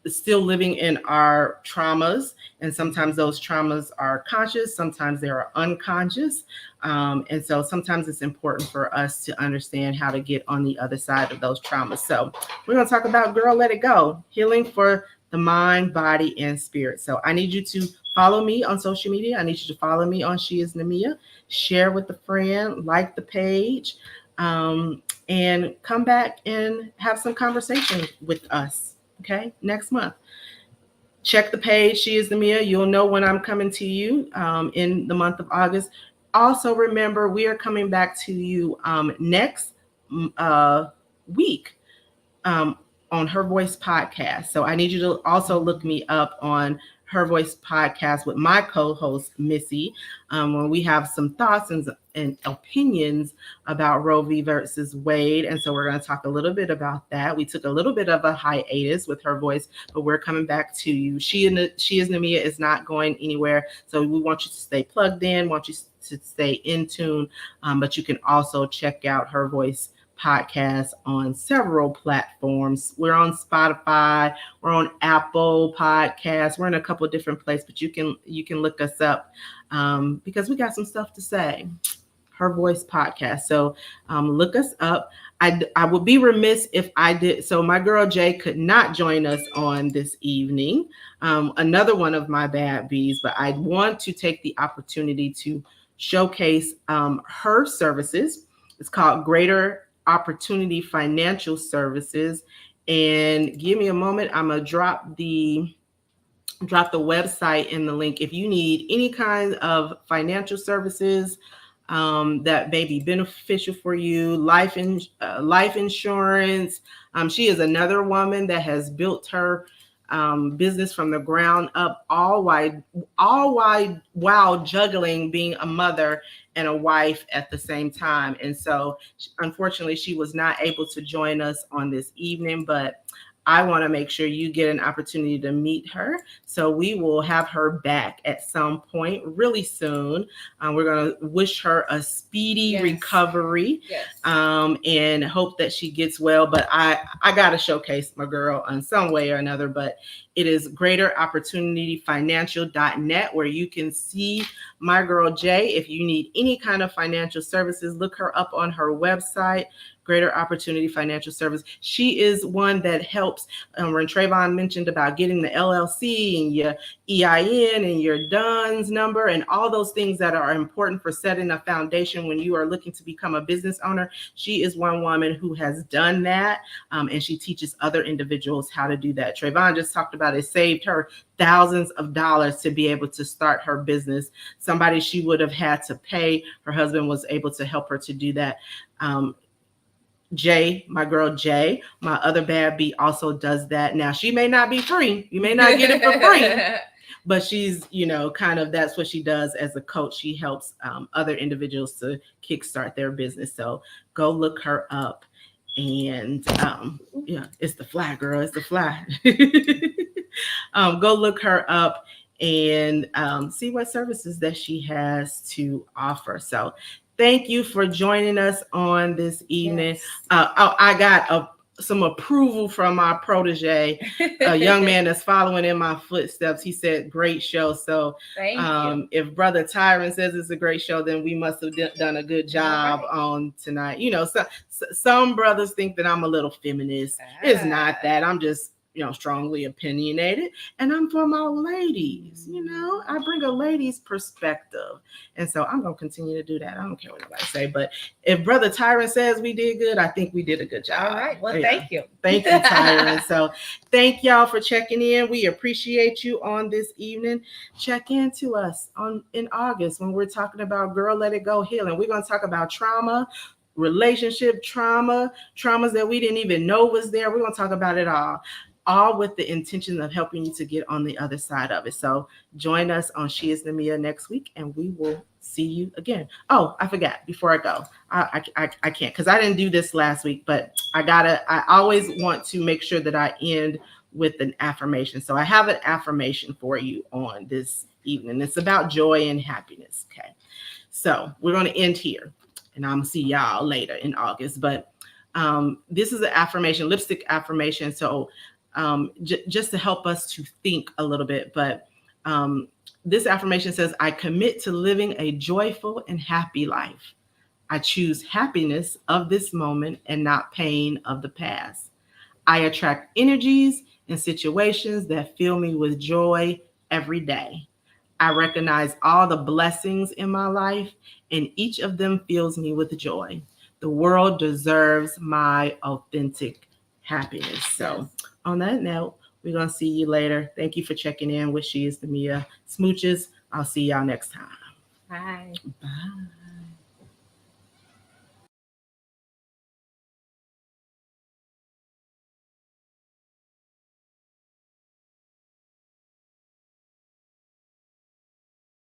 still living in our traumas, and sometimes those traumas are conscious, sometimes they are unconscious. And so sometimes it's important for us to understand how to get on the other side of those traumas. So we're going to talk about Girl Let It Go, healing for the mind, body, and spirit. So I need you to follow me on social media. I need you to follow me on She Is Nemia, share with a friend, like the page, and come back and have some conversation with us. Okay, next month. Check the page, She Is Nemia. You'll know when I'm coming to you in the month of August. Also, remember, we are coming back to you next week on Her Voice Podcast. So I need you to also look me up on Her Voice Podcast with my co-host, Missy, when we have some thoughts and opinions about Roe v. versus Wade. And so we're going to talk a little bit about that. We took a little bit of a hiatus with Her Voice, but we're coming back to you. She Is Nemia is not going anywhere. So we want you to stay plugged in, want you to stay in tune, but you can also check out Her Voice Podcast on several platforms. We're on Spotify, we're on Apple Podcasts, we're in a couple of different places, but you can look us up because we got some stuff to say. Her Voice Podcast. So look us up. I would be remiss if I did. So my girl Jay could not join us on this evening. Another one of my bad B's, but I want to take the opportunity to showcase her services. It's called Greater Opportunity Financial Services. And give me a moment. I'm gonna drop the website in the link. If you need any kind of financial services, that may be beneficial for you. Life insurance. She is another woman that has built her business from the ground up, while juggling being a mother and a wife at the same time. And so, unfortunately, she was not able to join us on this evening, but I want to make sure you get an opportunity to meet her. So we will have her back at some point really soon. We're going to wish her a speedy recovery, and hope that she gets well. But I got to showcase my girl in some way or another. But it is greateropportunityfinancial.net, where you can see my girl Jay. If you need any kind of financial services, look her up on her website. Greater Opportunity Financial Service. She is one that helps. When Trayvon mentioned about getting the LLC and your EIN and your DUNS number and all those things that are important for setting a foundation when you are looking to become a business owner, she is one woman who has done that, and she teaches other individuals how to do that. Trayvon just talked about it saved her thousands of dollars to be able to start her business. Somebody she would have had to pay, her husband was able to help her to do that. Jay, my girl Jay, my other Bad B, also does that. Now, she may not be free. You may not get it for free, but she's, kind of, that's what she does as a coach. She helps other individuals to kickstart their business. So go look her up. And it's the fly, girl. It's the fly. Go look her up and see what services that she has to offer. So thank you for joining us on this evening. Yes. I got some approval from my protege, a young man that's following in my footsteps. He said, great show. So if Brother Tyron says it's a great show, then we must have done a good job on tonight. Some brothers think that I'm a little feminist. It's not that. I'm just strongly opinionated, and I'm for my ladies. I bring a lady's perspective, and so I'm gonna continue to do that. I don't care what anybody say, but if Brother Tyron says we did good, I think we did a good job. All right. Well, thank you, Tyron. So thank y'all for checking in. We appreciate you on this evening. Check into us in August when we're talking about Girl Let It Go Healing. We're gonna talk about trauma, relationship traumas that we didn't even know was there. We're gonna talk about it all with the intention of helping you to get on the other side of it. So join us on She Is Nemia next week, and we will see you again. Oh, I forgot before I go. I can't, because I didn't do this last week, but I always want to make sure that I end with an affirmation. So I have an affirmation for you on this evening. It's about joy and happiness. Okay. So we're going to end here, and I'm going to see y'all later in August. But this is an affirmation, lipstick affirmation. So just to help us to think a little bit. But this affirmation says, I commit to living a joyful and happy life. I choose happiness of this moment and not pain of the past. I attract energies and situations that fill me with joy every day. I recognize all the blessings in my life, and each of them fills me with joy. The world deserves my authentic happiness. So on that note, we're going to see you later. Thank you for checking in with She Is Nemia. Smooches. I'll see y'all next time. Bye. Bye.